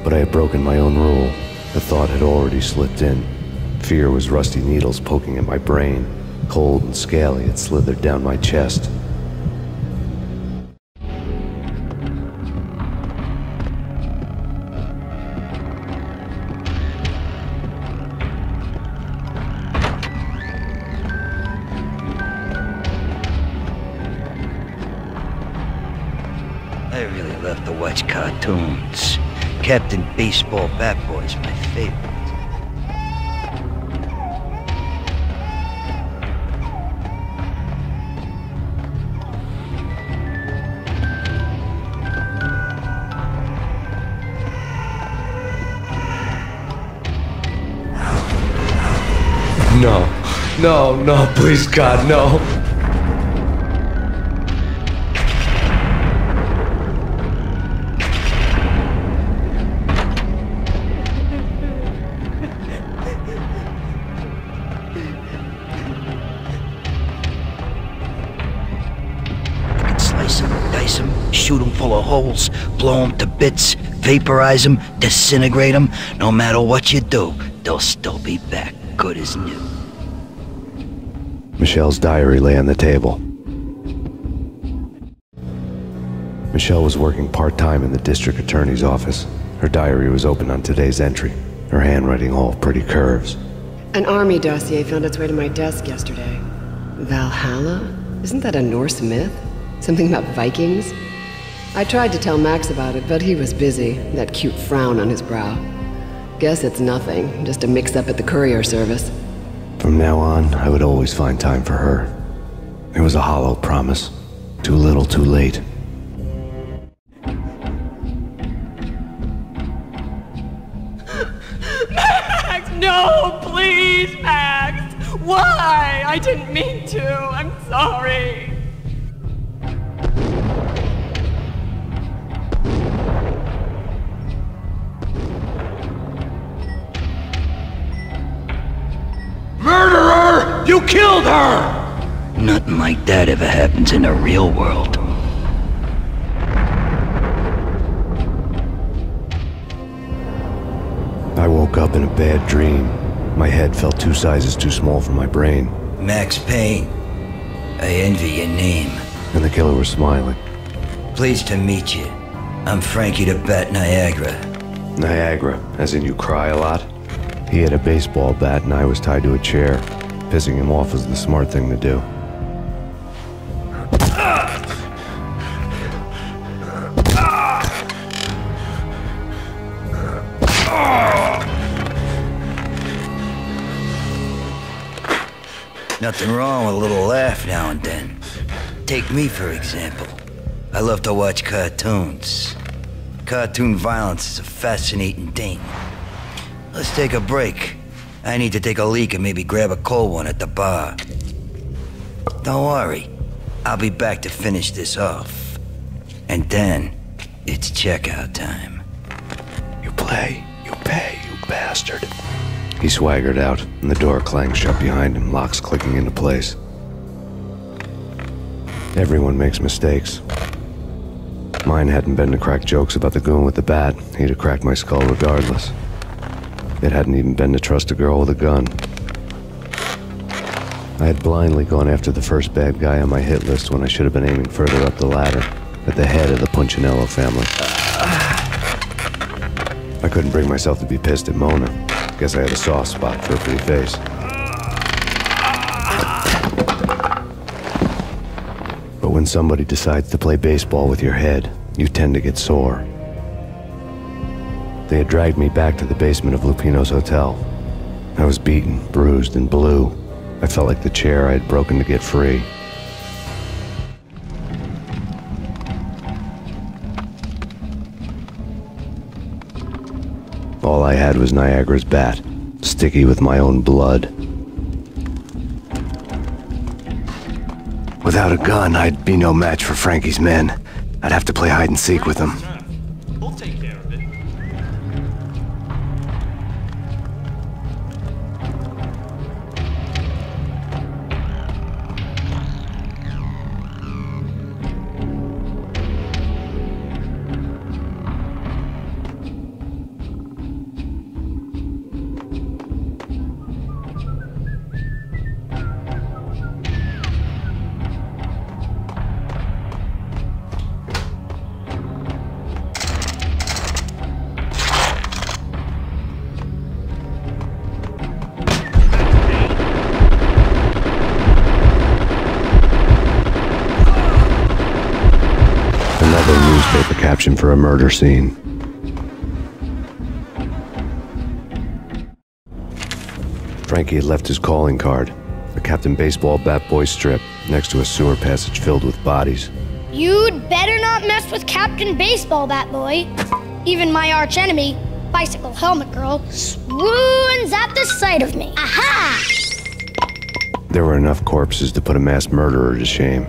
But I had broken my own rule. The thought had already slipped in. Fear was rusty needles poking at my brain. Cold and scaly, it slithered down my chest. I really love to watch cartoons. Captain Baseball Bat Boy's my favorite. No. No, no, please, God, no. Slice them, dice them, shoot them full of holes, blow them to bits, vaporize them, disintegrate them. No matter what you do, they'll still be back, good as new. Michelle's diary lay on the table. Michelle was working part-time in the district attorney's office. Her diary was open on today's entry, her handwriting all pretty curves. An army dossier found its way to my desk yesterday. Valhalla? Isn't that a Norse myth? Something about Vikings? I tried to tell Max about it, but he was busy, that cute frown on his brow. Guess it's nothing, just a mix-up at the courier service. From now on, I would always find time for her. It was a hollow promise. Too little, too late. Max, no, please, Max. Why? I didn't mean to. I'm sorry. Murderer! You killed her! Nothing like that ever happens in the real world. I woke up in a bad dream. My head felt 2 sizes too small for my brain. Max Payne. I envy your name. And the killer was smiling. Pleased to meet you. I'm Frankie the Bat Niagara. Niagara, as in you cry a lot? He had a baseball bat and I was tied to a chair. Pissing him off was the smart thing to do. Nothing wrong with a little laugh now and then. Take me, for example. I love to watch cartoons. Cartoon violence is a fascinating thing. Let's take a break. I need to take a leak and maybe grab a cold one at the bar. Don't worry. I'll be back to finish this off. And then, it's checkout time. You play, you pay, you bastard. He swaggered out, and the door clanged shut behind him, locks clicking into place. Everyone makes mistakes. Mine hadn't been to crack jokes about the goon with the bat. He'd have cracked my skull regardless. It hadn't even been to trust a girl with a gun. I had blindly gone after the first bad guy on my hit list when I should have been aiming further up the ladder, at the head of the Punchinello family. I couldn't bring myself to be pissed at Mona. Guess I had a soft spot for a pretty face. But when somebody decides to play baseball with your head, you tend to get sore. They had dragged me back to the basement of Lupino's hotel. I was beaten, bruised, and blue. I felt like the chair I had broken to get free. All I had was Niagara's bat, sticky with my own blood. Without a gun, I'd be no match for Frankie's men. I'd have to play hide and seek with them. We'll take care of it. Newspaper caption for a murder scene. Frankie had left his calling card, a Captain Baseball Bat Boy strip, next to a sewer passage filled with bodies. You'd better not mess with Captain Baseball Bat Boy. Even my archenemy, Bicycle Helmet Girl, swoons at the sight of me. Aha! There were enough corpses to put a mass murderer to shame.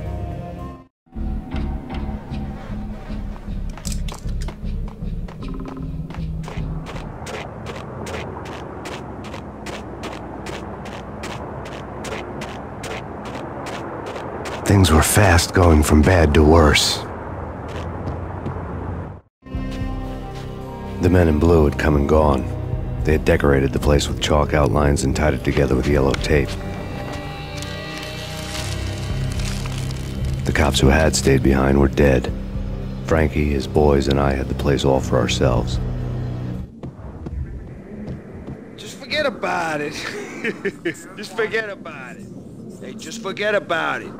Things were fast going from bad to worse. The men in blue had come and gone. They had decorated the place with chalk outlines and tied it together with yellow tape. The cops who had stayed behind were dead. Frankie, his boys, and I had the place all for ourselves. Just forget about it. Just forget about it. Hey, just forget about it.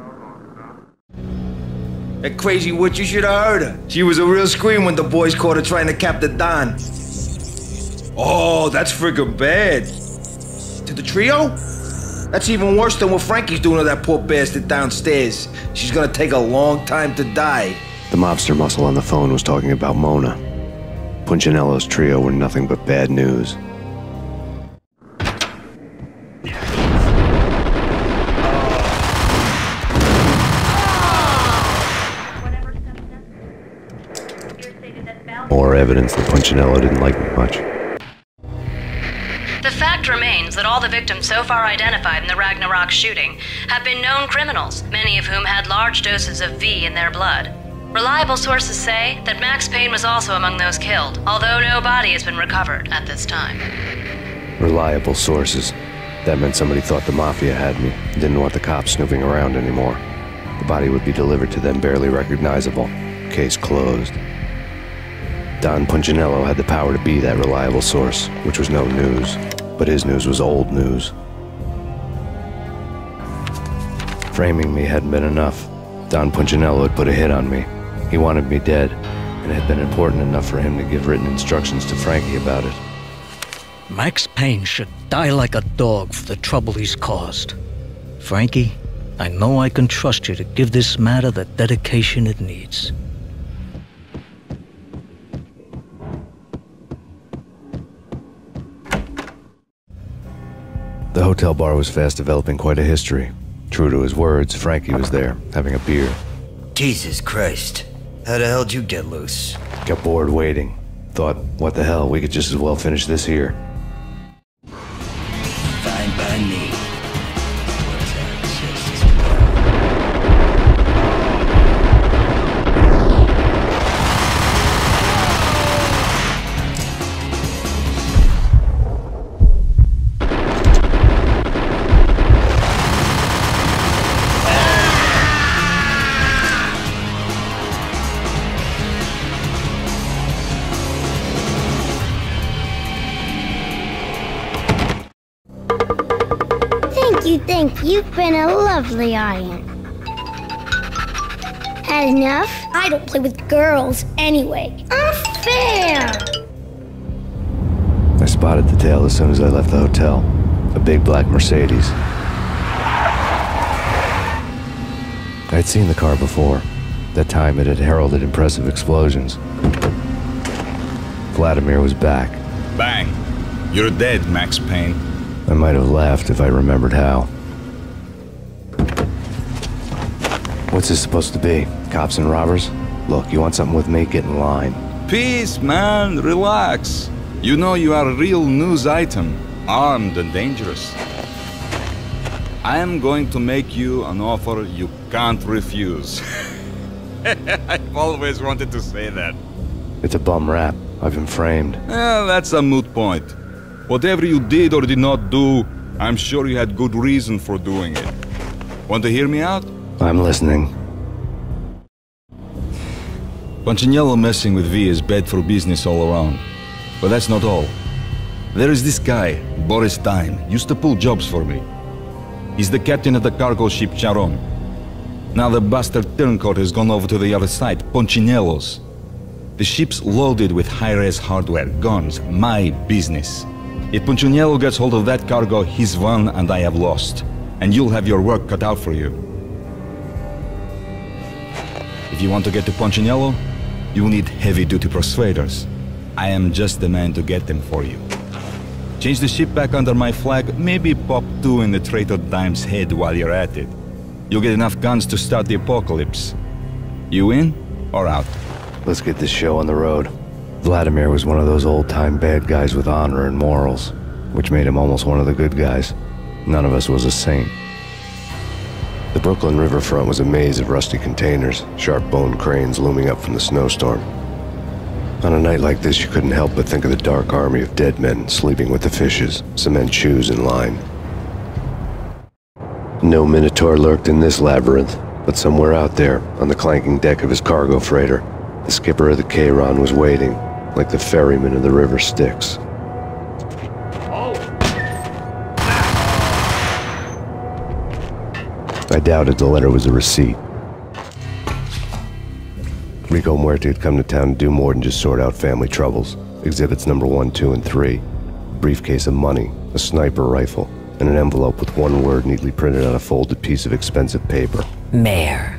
That crazy witch, you should have heard her. She was a real scream when the boys caught her trying to cap the Don. Oh, that's friggin' bad. To the trio? That's even worse than what Frankie's doing to that poor bastard downstairs. She's gonna take a long time to die. The mobster muscle on the phone was talking about Mona. Punchinello's trio were nothing but bad news. More evidence that Punchinello didn't like me much. The fact remains that all the victims so far identified in the Ragnarok shooting have been known criminals, many of whom had large doses of V in their blood. Reliable sources say that Max Payne was also among those killed, although no body has been recovered at this time. Reliable sources. That meant somebody thought the Mafia had me, didn't want the cops snooping around anymore. The body would be delivered to them barely recognizable. Case closed. Don Punchinello had the power to be that reliable source, which was no news, but his news was old news. Framing me hadn't been enough. Don Punchinello had put a hit on me. He wanted me dead, and it had been important enough for him to give written instructions to Frankie about it. Max Payne should die like a dog for the trouble he's caused. Frankie, I know I can trust you to give this matter the dedication it needs. The hotel bar was fast developing quite a history. True to his words, Frankie was there, having a beer. Jesus Christ. How the hell did you get loose? Got bored waiting. Thought, what the hell, we could just as well finish this here. Fine by me. Thank you. You've been a lovely audience. Had enough? I don't play with girls anyway. Unfair! I spotted the tail as soon as I left the hotel. A big black Mercedes. I'd seen the car before. That time it had heralded impressive explosions. Vladimir was back. Bang! You're dead, Max Payne. I might have laughed if I remembered how. What's this supposed to be? Cops and robbers? Look, you want something with me? Get in line. Peace, man. Relax. You know you are a real news item. Armed and dangerous. I am going to make you an offer you can't refuse. I've always wanted to say that. It's a bum rap. I've been framed. Well, that's a moot point. Whatever you did or did not do, I'm sure you had good reason for doing it. Want to hear me out? I'm listening. Punchinello messing with V is bad for business all around. But that's not all. There is this guy, Boris Dime, used to pull jobs for me. He's the captain of the cargo ship Charon. Now the bastard turncoat has gone over to the other side, Punchinello's. The ship's loaded with high-res hardware, guns, my business. If Punchinello gets hold of that cargo, he's won and I have lost. And you'll have your work cut out for you. If you want to get to Punchinello, you'll need heavy-duty persuaders. I am just the man to get them for you. Change the ship back under my flag, maybe pop 2 in the traitor Dime's head while you're at it. You'll get enough guns to start the apocalypse. You in or out? Let's get this show on the road. Vladimir was one of those old-time bad guys with honor and morals, which made him almost one of the good guys. None of us was a saint. The Brooklyn riverfront was a maze of rusty containers, sharp-boned cranes looming up from the snowstorm. On a night like this, you couldn't help but think of the dark army of dead men sleeping with the fishes, cement shoes in line. No Minotaur lurked in this labyrinth, but somewhere out there, on the clanking deck of his cargo freighter, the skipper of the Chiron was waiting, like the ferryman of the river Styx. I doubted the letter was a receipt. Rico Muerte had come to town to do more than just sort out family troubles. Exhibits number 1, 2, and 3. A briefcase of money, a sniper rifle, and an envelope with one word neatly printed on a folded piece of expensive paper. Mayor.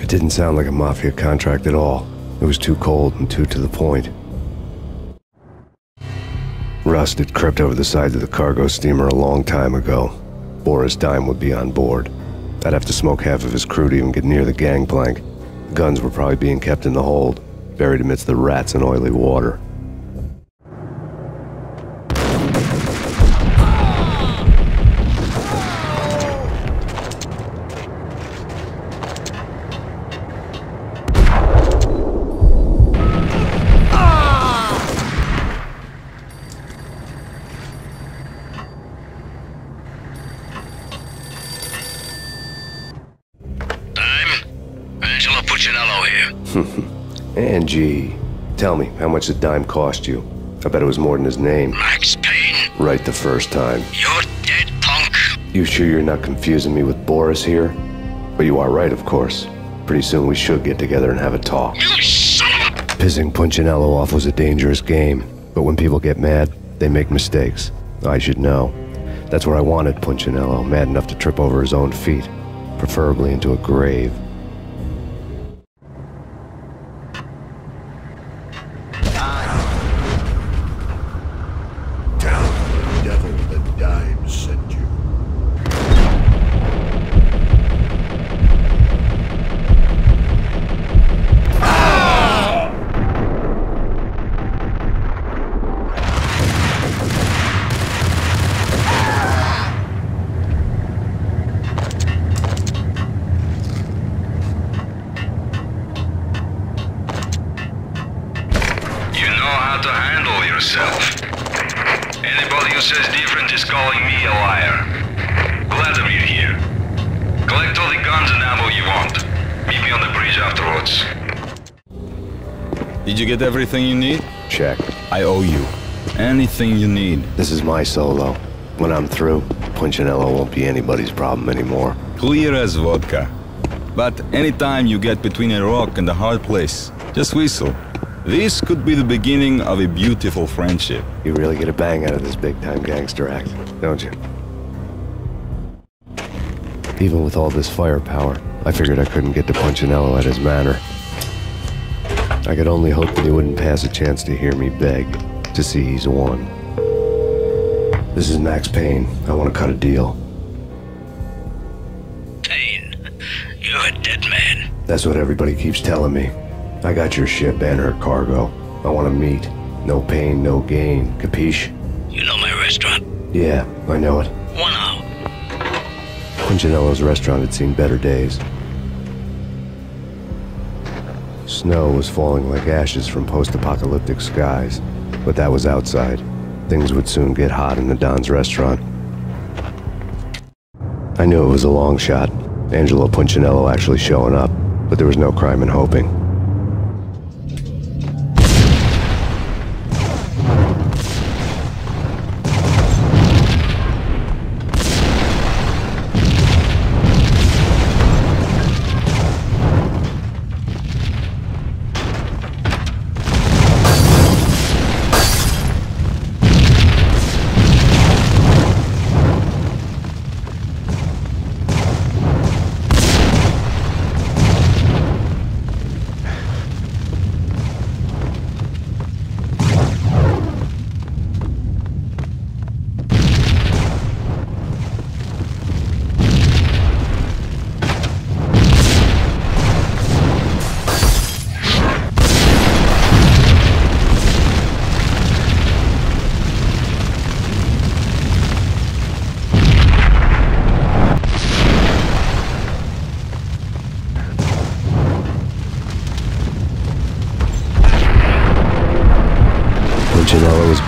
It didn't sound like a mafia contract at all. It was too cold and too to the point. Rust had crept over the sides of the cargo steamer a long time ago. Boris Dime would be on board. I'd have to smoke half of his crew to even get near the gangplank. The guns were probably being kept in the hold, buried amidst the rats and oily water. Angie, tell me, how much did Dime cost you? I bet it was more than his name. Max Payne. Right the first time. You're dead, punk. You sure you're not confusing me with Boris here? But you are right, of course. Pretty soon we should get together and have a talk. You son of a... Pissing Punchinello off was a dangerous game, but when people get mad, they make mistakes. I should know. That's where I wanted Punchinello, mad enough to trip over his own feet, preferably into a grave. Anybody who says different is calling me a liar. Vladimir here. Collect all the guns and ammo you want. Meet me on the bridge afterwards. Did you get everything you need? Check. I owe you. Anything you need. This is my solo. When I'm through, Punchinello won't be anybody's problem anymore. Clear as vodka. But anytime you get between a rock and a hard place, just whistle. This could be the beginning of a beautiful friendship. You really get a bang out of this big-time gangster act, don't you? Even with all this firepower, I figured I couldn't get to Punchinello at his manor. I could only hope that he wouldn't pass a chance to hear me beg, to see he's won. This is Max Payne. I want to cut a deal. Payne, you're a dead man. That's what everybody keeps telling me. I got your ship and her cargo. I want to meet. No pain, no gain. Capiche? You know my restaurant? Yeah, I know it. 1 hour. Punchinello's restaurant had seen better days. Snow was falling like ashes from post-apocalyptic skies, but that was outside. Things would soon get hot in the Don's restaurant. I knew it was a long shot, Angelo Punchinello actually showing up, but there was no crime in hoping.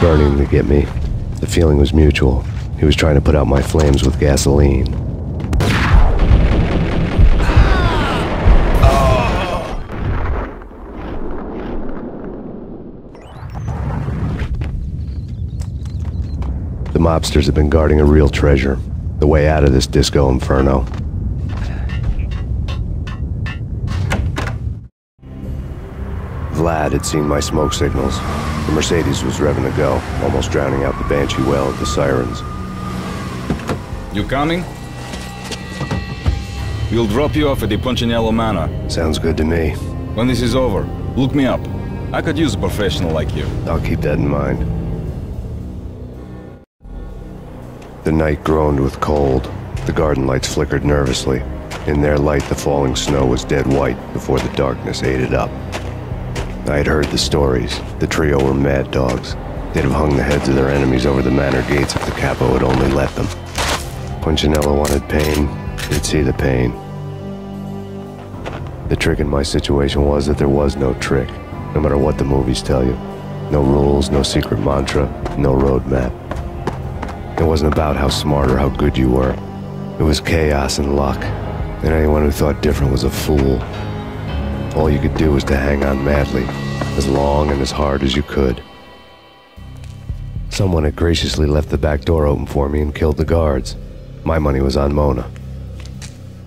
burning to get me. The feeling was mutual. He was trying to put out my flames with gasoline. The mobsters have been guarding a real treasure. The way out of this disco inferno. Vlad had seen my smoke signals. The Mercedes was revving to go, almost drowning out the banshee wail of the sirens. You coming? We'll drop you off at the Punchinello Manor. Sounds good to me. When this is over, look me up. I could use a professional like you. I'll keep that in mind. The night groaned with cold. The garden lights flickered nervously. In their light, the falling snow was dead white before the darkness ate it up. I had heard the stories. The trio were mad dogs. They'd have hung the heads of their enemies over the manor gates if the capo had only let them. Punchinello wanted Payne. They'd see the pain. The trick in my situation was that there was no trick, no matter what the movies tell you. No rules, no secret mantra, no roadmap. It wasn't about how smart or how good you were. It was chaos and luck, and anyone who thought different was a fool. All you could do was to hang on madly, as long and as hard as you could. Someone had graciously left the back door open for me and killed the guards. My money was on Mona.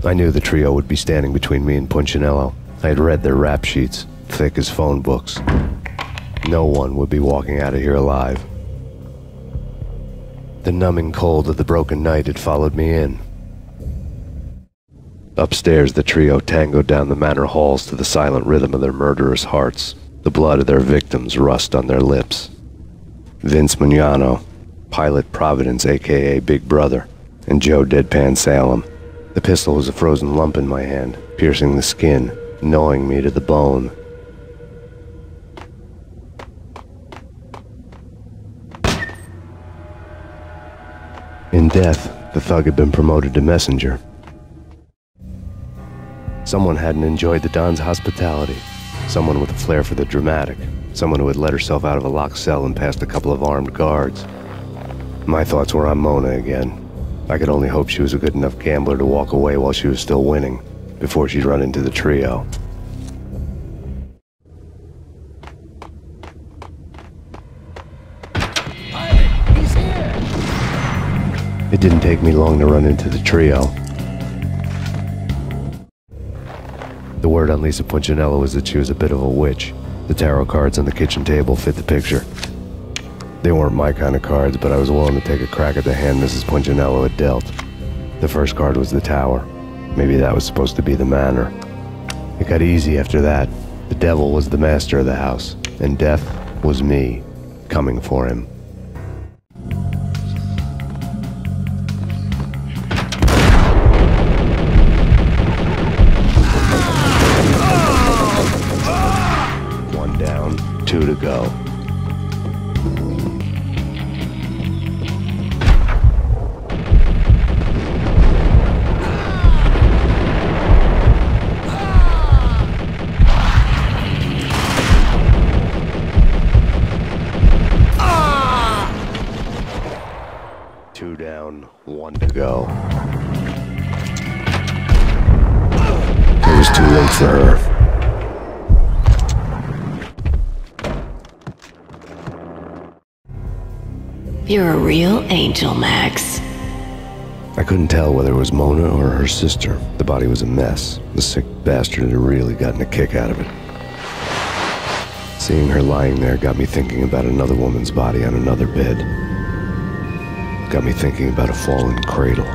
I knew the trio would be standing between me and Punchinello. I had read their rap sheets, thick as phone books. No one would be walking out of here alive. The numbing cold of the broken night had followed me in. Upstairs, the trio tangoed down the manor halls to the silent rhythm of their murderous hearts. The blood of their victims rust on their lips. Vince Mignano, Pilot Providence, a.k.a. Big Brother, and Joe Deadpan Salem. The pistol was a frozen lump in my hand, piercing the skin, gnawing me to the bone. In death, the thug had been promoted to messenger. Someone hadn't enjoyed the Don's hospitality. Someone with a flair for the dramatic. Someone who had let herself out of a locked cell and past a couple of armed guards. My thoughts were on Mona again. I could only hope she was a good enough gambler to walk away while she was still winning, before she'd run into the trio. He's here! It didn't take me long to run into the trio. The word on Lisa Punchinello was that she was a bit of a witch. The tarot cards on the kitchen table fit the picture. They weren't my kind of cards, but I was willing to take a crack at the hand Mrs. Punchinello had dealt. The first card was the tower. Maybe that was supposed to be the manor. It got easy after that. The devil was the master of the house, and death was me, coming for him. One down, 2 to go. Down, 1 to go. It was too late for her. You're a real angel, Max. I couldn't tell whether it was Mona or her sister. The body was a mess. The sick bastard had really gotten a kick out of it. Seeing her lying there got me thinking about another woman's body on another bed. Got me thinking about a fallen cradle.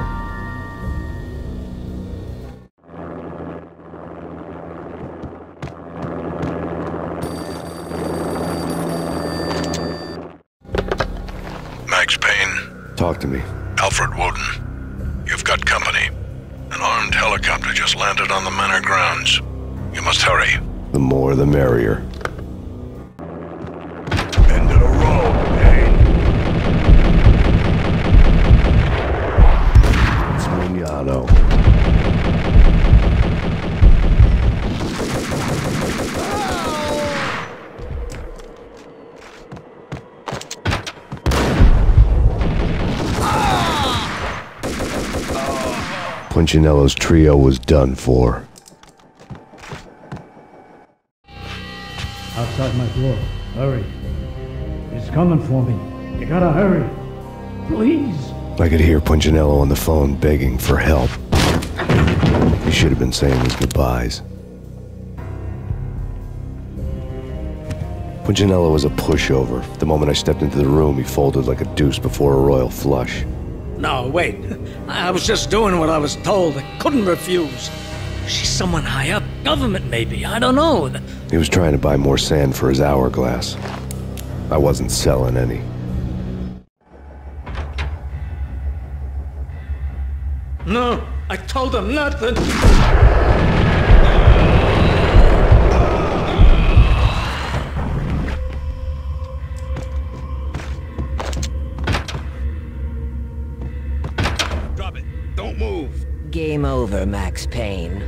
Max Payne. Talk to me. Alfred Woden. You've got company. An armed helicopter just landed on the manor grounds. You must hurry. The more the merrier. End of the road, Payne. It's Mignano. Punchinello's trio was done for. Outside my door. Hurry. He's coming for me. You gotta hurry. Please. I could hear Punchinello on the phone begging for help. He should have been saying his goodbyes. Punchinello was a pushover. The moment I stepped into the room, he folded like a deuce before a royal flush. No, wait. I was just doing what I was told. I couldn't refuse. She's someone high up. Government, maybe. I don't know. He was trying to buy more sand for his hourglass. I wasn't selling any. No, I told him nothing. Drop it. Don't move. Game over, Max Payne.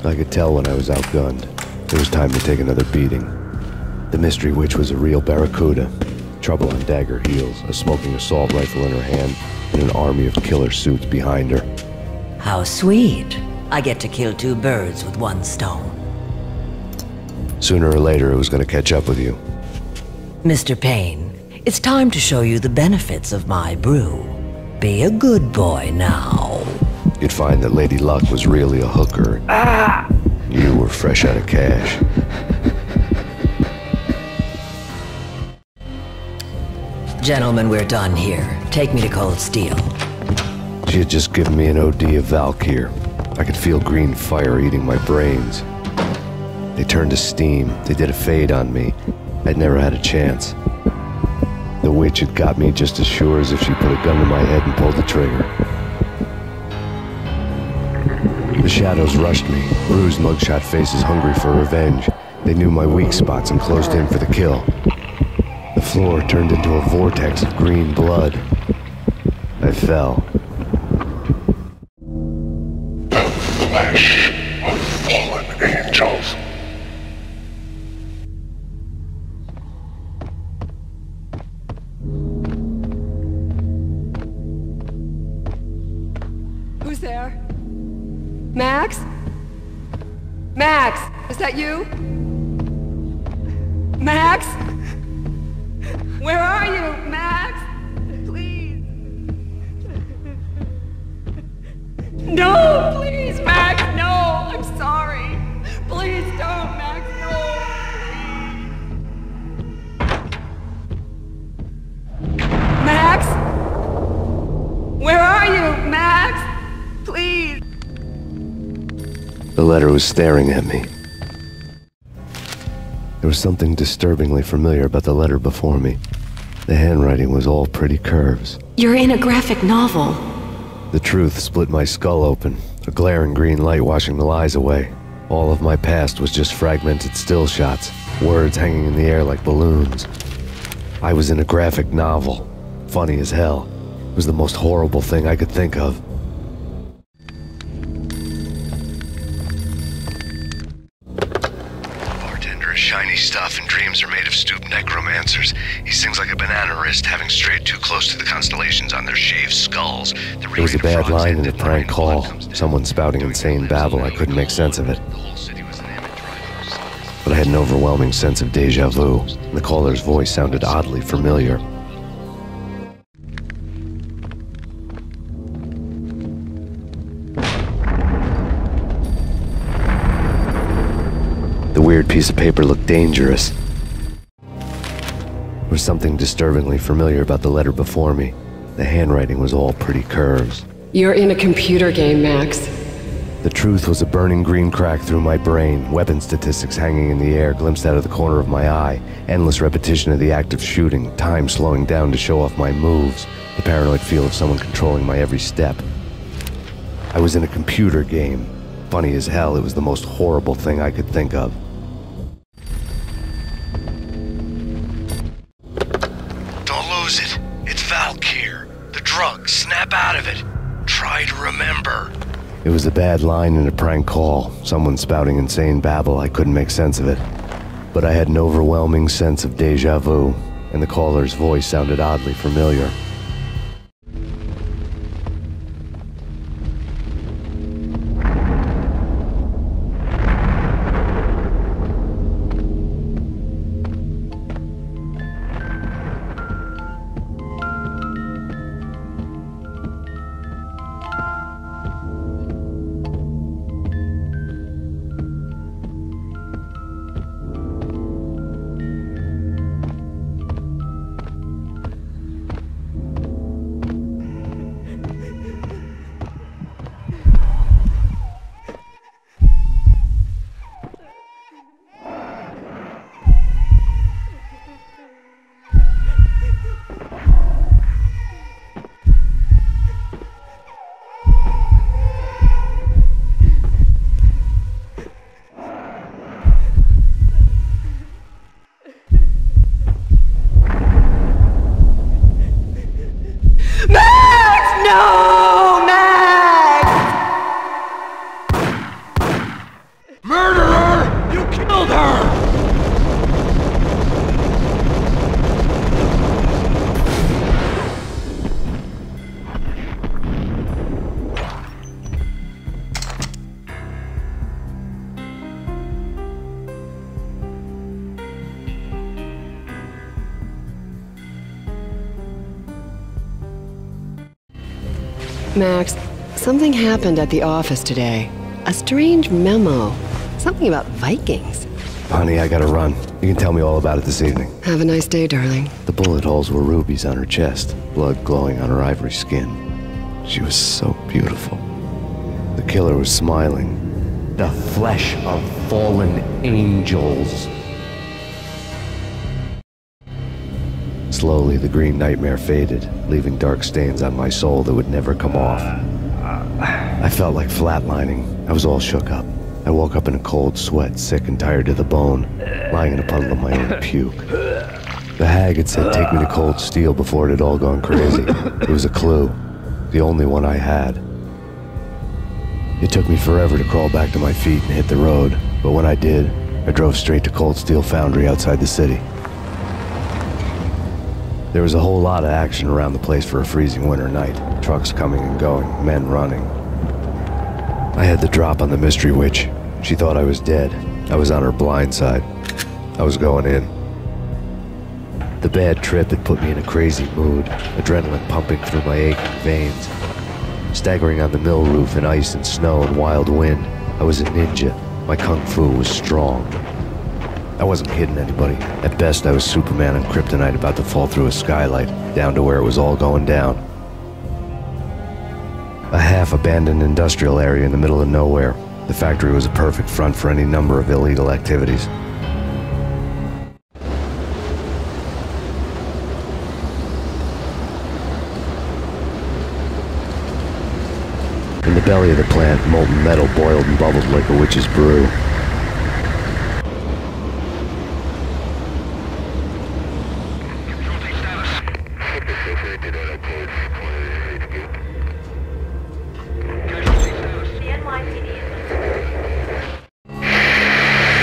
I could tell when I was outgunned. It was time to take another beating. The mystery witch was a real barracuda. Trouble on dagger heels, a smoking assault rifle in her hand, and an army of killer suits behind her. How sweet. I get to kill two birds with one stone. Sooner or later, it was going to catch up with you. Mr. Payne, it's time to show you the benefits of my brew. Be a good boy now. You'd find that Lady Luck was really a hooker. You were fresh out of cash. Gentlemen, we're done here. Take me to Cold Steel. She had just given me an OD of Valkyr. I could feel green fire eating my brains. They turned to steam. They did a fade on me. I'd never had a chance. The witch had got me just as sure as if she put a gun to my head and pulled the trigger. The shadows rushed me, bruised mugshot faces hungry for revenge. They knew my weak spots and closed in for the kill. The floor turned into a vortex of green blood. I fell. The flesh of fallen angels. Who's there? Max? Max, is that you? Max? Where are you, Max? Please. No, please, Max, no. I'm sorry. Please don't, Max, no. Max? Where are you, Max? Please. The letter was staring at me. There was something disturbingly familiar about the letter before me. The handwriting was all pretty curves. You're in a graphic novel. The truth split my skull open, a glaring green light washing the lies away. All of my past was just fragmented still shots, words hanging in the air like balloons. I was in a graphic novel. Funny as hell. It was the most horrible thing I could think of. Shiny stuff, and dreams are made of stooped necromancers. He sings like a banana wrist, having strayed too close to the constellations on their shaved skulls. It was a bad line in a prank call. Someone spouting insane babble. I couldn't make sense of it. But I had an overwhelming sense of deja vu. The caller's voice sounded oddly familiar. The weird piece of paper looked dangerous. There was something disturbingly familiar about the letter before me. The handwriting was all pretty curves. You're in a computer game, Max. The truth was a burning green crack through my brain, weapon statistics hanging in the air, glimpsed out of the corner of my eye, endless repetition of the act of shooting, time slowing down to show off my moves, the paranoid feel of someone controlling my every step. I was in a computer game. Funny as hell, it was the most horrible thing I could think of. Don't lose it. It's Valkyr. The drug. Snap out of it. Try to remember. It was a bad line in a prank call. Someone spouting insane babble. I couldn't make sense of it. But I had an overwhelming sense of deja vu, and the caller's voice sounded oddly familiar. Max, something happened at the office today. A strange memo. Something about Vikings. Honey, I gotta run. You can tell me all about it this evening. Have a nice day, darling. The bullet holes were rubies on her chest, blood glowing on her ivory skin. She was so beautiful. The killer was smiling. The flesh of fallen angels. Slowly, the green nightmare faded, leaving dark stains on my soul that would never come off. I felt like flatlining. I was all shook up. I woke up in a cold sweat, sick and tired to the bone, lying in a puddle of my own puke. The hag had said take me to Cold Steel before it had all gone crazy. It was a clue, the only one I had. It took me forever to crawl back to my feet and hit the road, but when I did, I drove straight to Cold Steel Foundry outside the city. There was a whole lot of action around the place for a freezing winter night. Trucks coming and going, men running. I had the drop on the mystery witch. She thought I was dead. I was on her blind side. I was going in. The bad trip had put me in a crazy mood, adrenaline pumping through my aching veins. Staggering on the mill roof in ice and snow and wild wind, I was a ninja. My kung fu was strong. I wasn't hitting anybody. At best, I was Superman on Kryptonite about to fall through a skylight, down to where it was all going down. A half-abandoned industrial area in the middle of nowhere. The factory was a perfect front for any number of illegal activities. In the belly of the plant, molten metal boiled and bubbled like a witch's brew.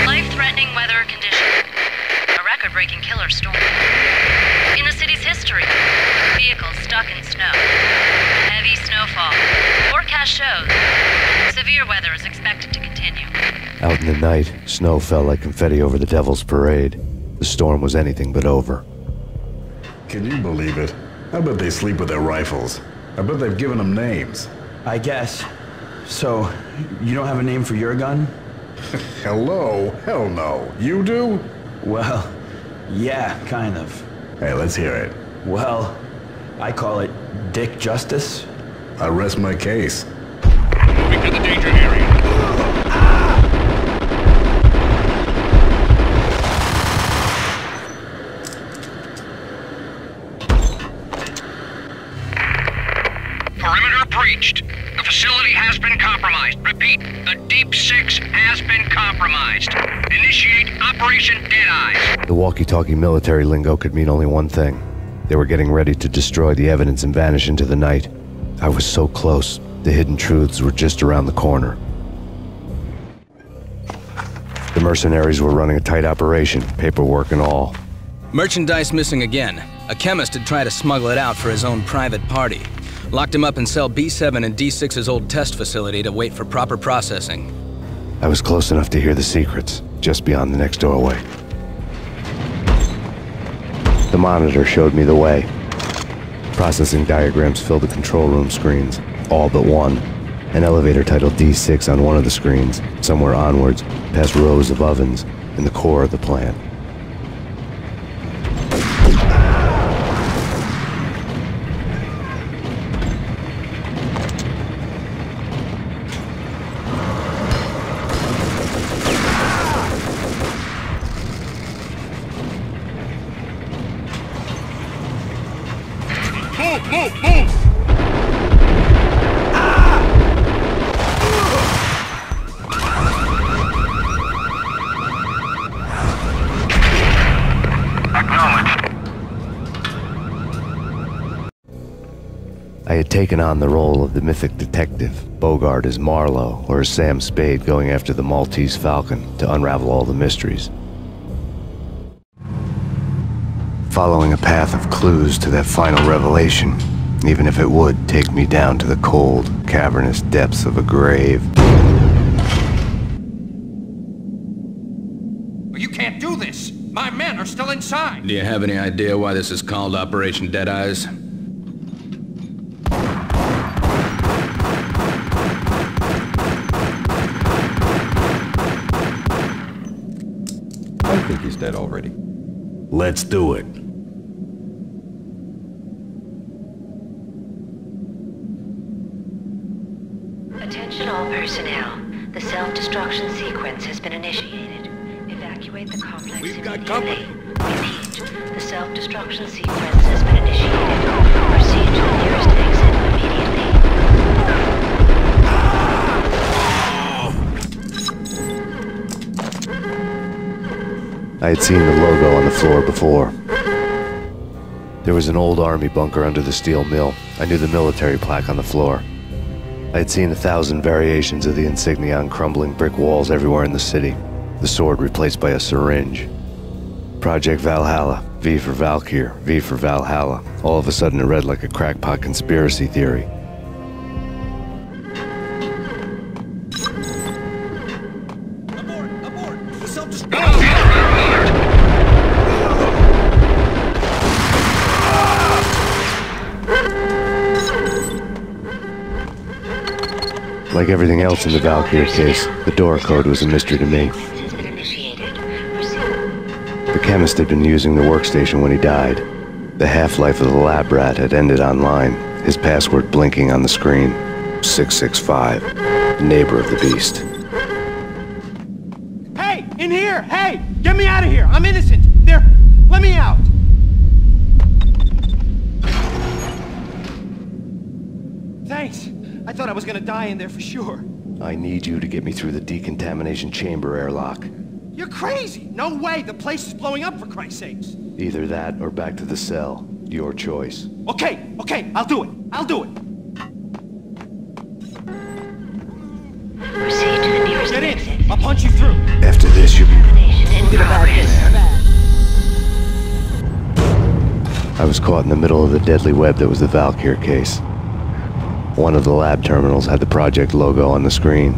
Life-threatening weather conditions. A record-breaking killer storm. In the city's history, vehicles stuck in snow. Heavy snowfall. Forecast shows severe weather is expected to continue. Out in the night, snow fell like confetti over the Devil's Parade. The storm was anything but over. Can you believe it? I bet they sleep with their rifles. I bet they've given them names. I guess. So, you don't have a name for your gun? Hello? Hell no. You do? Well, yeah, kind of. Hey, let's hear it. Well, I call it Dick Justice. I rest my case. Moving to the danger area. Perimeter breached. The facility has been compromised. Repeat, the Deep Six has been compromised. Initiate Operation Deadeyes. The walkie-talkie military lingo could mean only one thing. They were getting ready to destroy the evidence and vanish into the night. I was so close. The hidden truths were just around the corner. The mercenaries were running a tight operation, paperwork and all. Merchandise missing again. A chemist had tried to smuggle it out for his own private party. Locked him up in cell B7 in D6's old test facility to wait for proper processing. I was close enough to hear the secrets, just beyond the next doorway. The monitor showed me the way. Processing diagrams filled the control room screens, all but one. An elevator titled D6 on one of the screens, somewhere onwards, past rows of ovens, in the core of the plant. Move! I had taken on the role of the mythic detective, Bogart as Marlowe, or as Sam Spade going after the Maltese Falcon to unravel all the mysteries. Following a path of clues to that final revelation, even if it would take me down to the cold, cavernous depths of a grave. You can't do this! My men are still inside! Do you have any idea why this is called Operation Deadeyes? that already. Let's do it. Attention all personnel. The self-destruction sequence has been initiated. Evacuate the complex immediately. Repeat. The self-destruction sequence has been initiated. Proceed to the nearest exit immediately. I had seen the logo on the floor before. There was an old army bunker under the steel mill. I knew the military plaque on the floor. I had seen 1,000 variations of the insignia on crumbling brick walls everywhere in the city. The sword replaced by a syringe. Project Valhalla, V for Valkyr, V for Valhalla. All of a sudden it read like a crackpot conspiracy theory. Like everything else in the Valkyr case, the door code was a mystery to me. The chemist had been using the workstation when he died. The half-life of the lab rat had ended online, his password blinking on the screen. 665, neighbor of the beast. Hey, in here! Hey! Get me out of here! I'm innocent! There! Let me out! Thanks! I thought I was gonna die in there for sure. I need you to get me through the decontamination chamber airlock. You're crazy! No way! The place is blowing up, for Christ's sakes! Either that or back to the cell. Your choice. Okay, I'll do it! I'll do it! Proceed to the nearest Get exit. in! I'll punch you through! After this, you... I was caught in the middle of the deadly web that was the Valkyr case. One of the lab terminals had the project logo on the screen.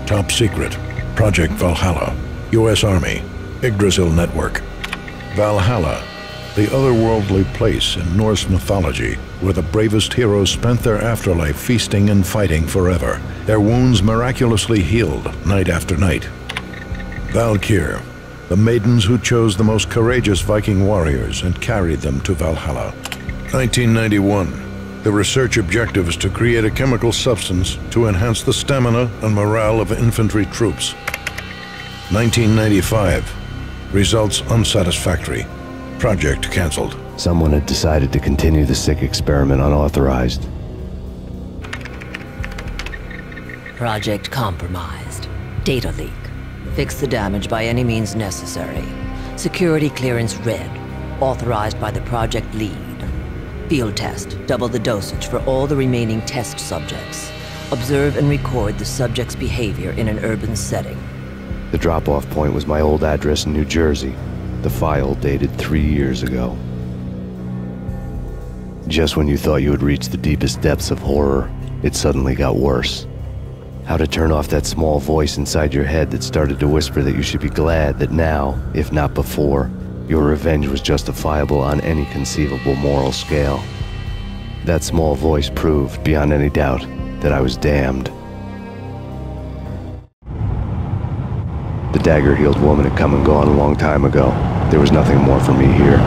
Top secret. Project Valhalla. U.S. Army. Yggdrasil Network. Valhalla. The otherworldly place in Norse mythology where the bravest heroes spent their afterlife feasting and fighting forever, their wounds miraculously healed night after night. Valkyr. The maidens who chose the most courageous Viking warriors and carried them to Valhalla. 1991. The research objective is to create a chemical substance to enhance the stamina and morale of infantry troops. 1995. Results unsatisfactory. Project cancelled. Someone had decided to continue the sick experiment unauthorized. Project compromised. Data leak. Fix the damage by any means necessary. Security clearance red. Authorized by the project lead. Field test. Double the dosage for all the remaining test subjects. Observe and record the subject's behavior in an urban setting. The drop-off point was my old address in New Jersey. The file dated 3 years ago. Just when you thought you had reached the deepest depths of horror, it suddenly got worse. How to turn off that small voice inside your head that started to whisper that you should be glad that now, if not before, your revenge was justifiable on any conceivable moral scale. That small voice proved, beyond any doubt, that I was damned. The dagger-heeled woman had come and gone a long time ago. There was nothing more for me here.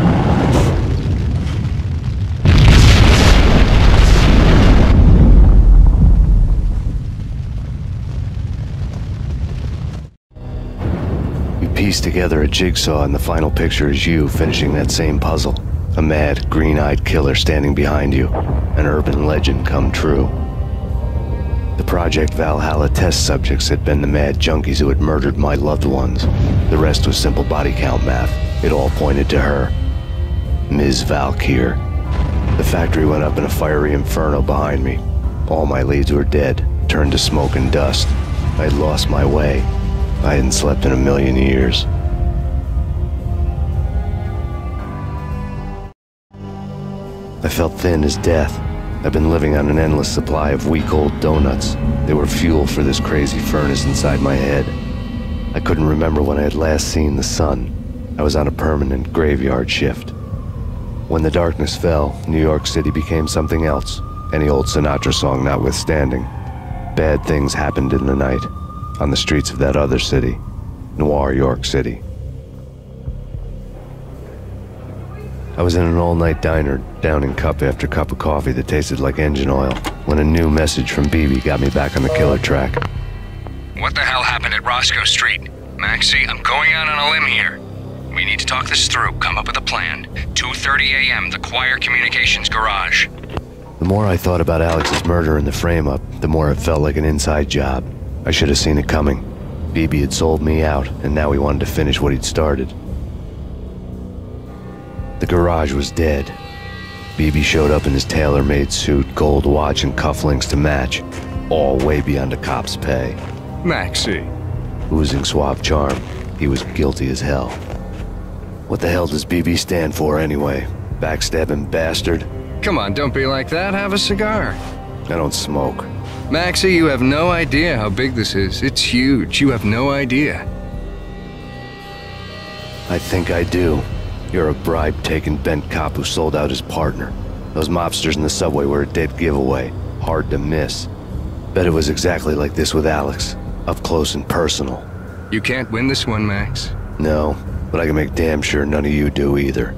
You piece together a jigsaw and the final picture is you finishing that same puzzle. A mad, green-eyed killer standing behind you. An urban legend come true. The Project Valhalla test subjects had been the mad junkies who had murdered my loved ones. The rest was simple body count math. It all pointed to her. Ms. Valkyr. The factory went up in a fiery inferno behind me. All my leads were dead, turned to smoke and dust. I had lost my way. I hadn't slept in a million years. I felt thin as death. I've been living on an endless supply of week-old donuts. They were fuel for this crazy furnace inside my head. I couldn't remember when I had last seen the sun. I was on a permanent graveyard shift. When the darkness fell, New York City became something else, any old Sinatra song notwithstanding. Bad things happened in the night, on the streets of that other city. Noir, York City. I was in an all-night diner, downing cup after cup of coffee that tasted like engine oil, when a new message from BB got me back on the killer track. What the hell happened at Roscoe Street? Maxie, I'm going out on a limb here. We need to talk this through, come up with a plan. 2:30 a.m., the Choir Communications Garage. The more I thought about Alex's murder and the frame-up, the more it felt like an inside job. I should have seen it coming. BB had sold me out, and now he wanted to finish what he'd started. The garage was dead. BB showed up in his tailor-made suit, gold watch, and cufflinks to match, all way beyond a cop's pay. Maxie. Oozing suave charm, he was guilty as hell. What the hell does BB stand for anyway? Backstabbing bastard? Come on, don't be like that. Have a cigar. I don't smoke. Maxie, you have no idea how big this is. It's huge. You have no idea. I think I do. You're a bribe-taking bent cop who sold out his partner. Those mobsters in the subway were a dead giveaway. Hard to miss. Bet it was exactly like this with Alex. Up close and personal. You can't win this one, Max. No, but I can make damn sure none of you do either.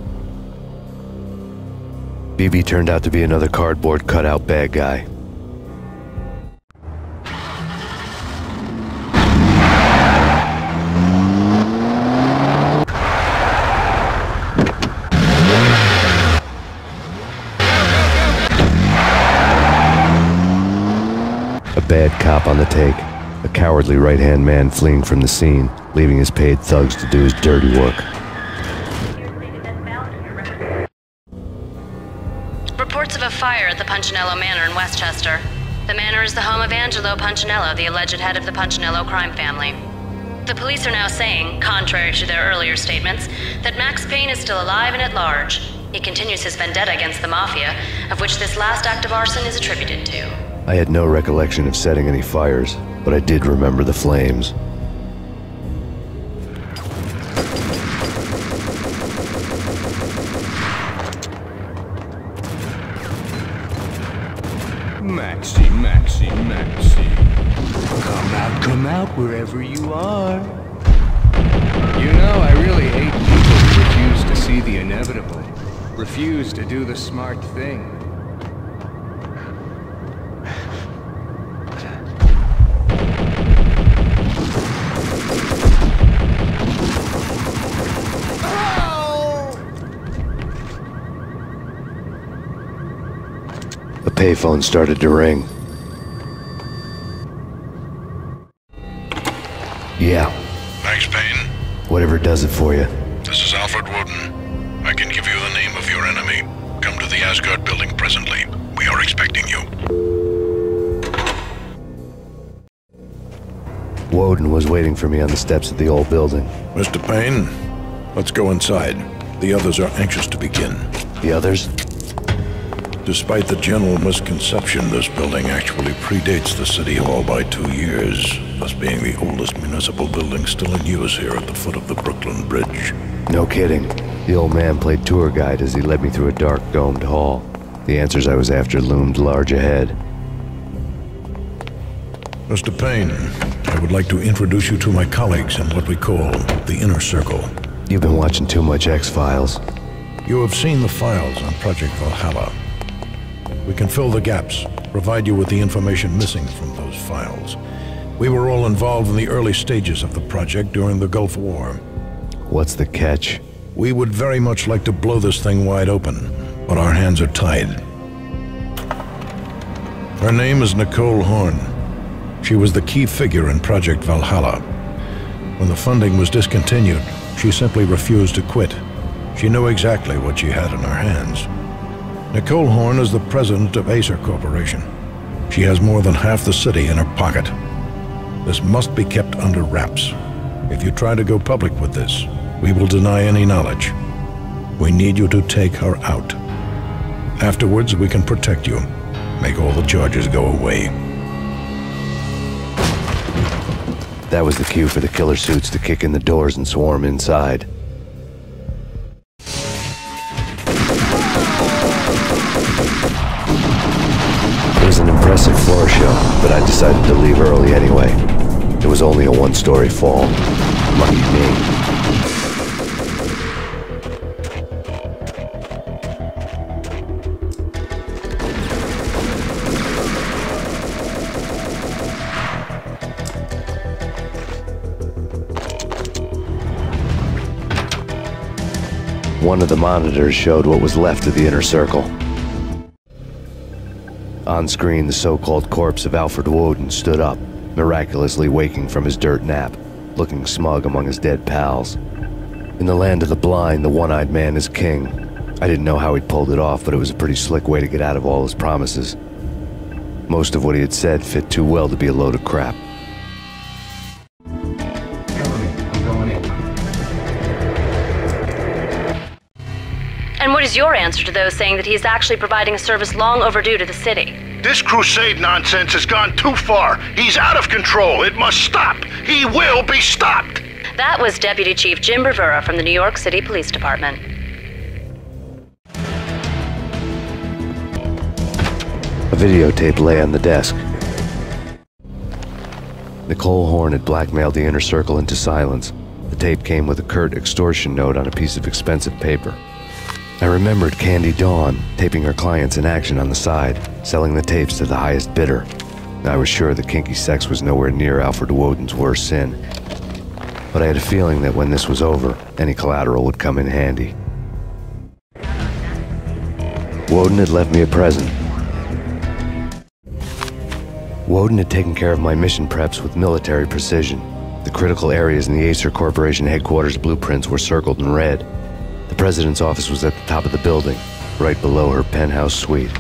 BB turned out to be another cardboard cutout bad guy. A bad cop on the take. A cowardly right-hand man fleeing from the scene, leaving his paid thugs to do his dirty work. Reports of a fire at the Punchinello Manor in Westchester. The manor is the home of Angelo Punchinello, the alleged head of the Punchinello crime family. The police are now saying, contrary to their earlier statements, that Max Payne is still alive and at large. He continues his vendetta against the Mafia, of which this last act of arson is attributed to. I had no recollection of setting any fires, but I did remember the flames. Maxie, Maxie, Maxie. Come out wherever you are. You know, I really hate people who refuse to see the inevitable. Refuse to do the smart thing. The payphone started to ring. Yeah. Max Payne? Whatever does it for you. This is Alfred Woden. I can give you the name of your enemy. Come to the Asgard building presently. We are expecting you. Woden was waiting for me on the steps of the old building. Mr. Payne, let's go inside. The others are anxious to begin. The others? Despite the general misconception, this building actually predates the City Hall by 2 years, thus being the oldest municipal building still in use here at the foot of the Brooklyn Bridge. No kidding. The old man played tour guide as he led me through a dark domed hall. The answers I was after loomed large ahead. Mr. Payne, I would like to introduce you to my colleagues in what we call the Inner Circle. You've been watching too much X-Files. You have seen the files on Project Valhalla. We can fill the gaps, provide you with the information missing from those files. We were all involved in the early stages of the project during the Gulf War. What's the catch? We would very much like to blow this thing wide open, but our hands are tied. Her name is Nicole Horn. She was the key figure in Project Valhalla. When the funding was discontinued, she simply refused to quit. She knew exactly what she had in her hands. Nicole Horn is the president of Acer Corporation. She has more than half the city in her pocket. This must be kept under wraps. If you try to go public with this, we will deny any knowledge. We need you to take her out. Afterwards, we can protect you. Make all the charges go away. That was the cue for the killer suits to kick in the doors and swarm inside. It was an impressive floor show, but I decided to leave early anyway. It was only a one-story fall. Lucky me. One of the monitors showed what was left of the inner circle. On screen, the so-called corpse of Alfred Woden stood up, miraculously waking from his dirt nap, looking smug among his dead pals. In the land of the blind, the one-eyed man is king. I didn't know how he'd pulled it off, but it was a pretty slick way to get out of all his promises. Most of what he had said fit too well to be a load of crap. And what is your answer to those saying that he is actually providing a service long overdue to the city? This crusade nonsense has gone too far. He's out of control. It must stop. He will be stopped. That was Deputy Chief Jim Bravura from the New York City Police Department. A videotape lay on the desk. Nicole Horn had blackmailed the inner circle into silence. The tape came with a curt extortion note on a piece of expensive paper. I remembered Candy Dawn taping her clients in action on the side, selling the tapes to the highest bidder. I was sure that kinky sex was nowhere near Alfred Woden's worst sin. But I had a feeling that when this was over, any collateral would come in handy. Woden had left me a present. Woden had taken care of my mission preps with military precision. The critical areas in the Acer Corporation headquarters blueprints were circled in red. The president's office was at the top of the building, right below her penthouse suite.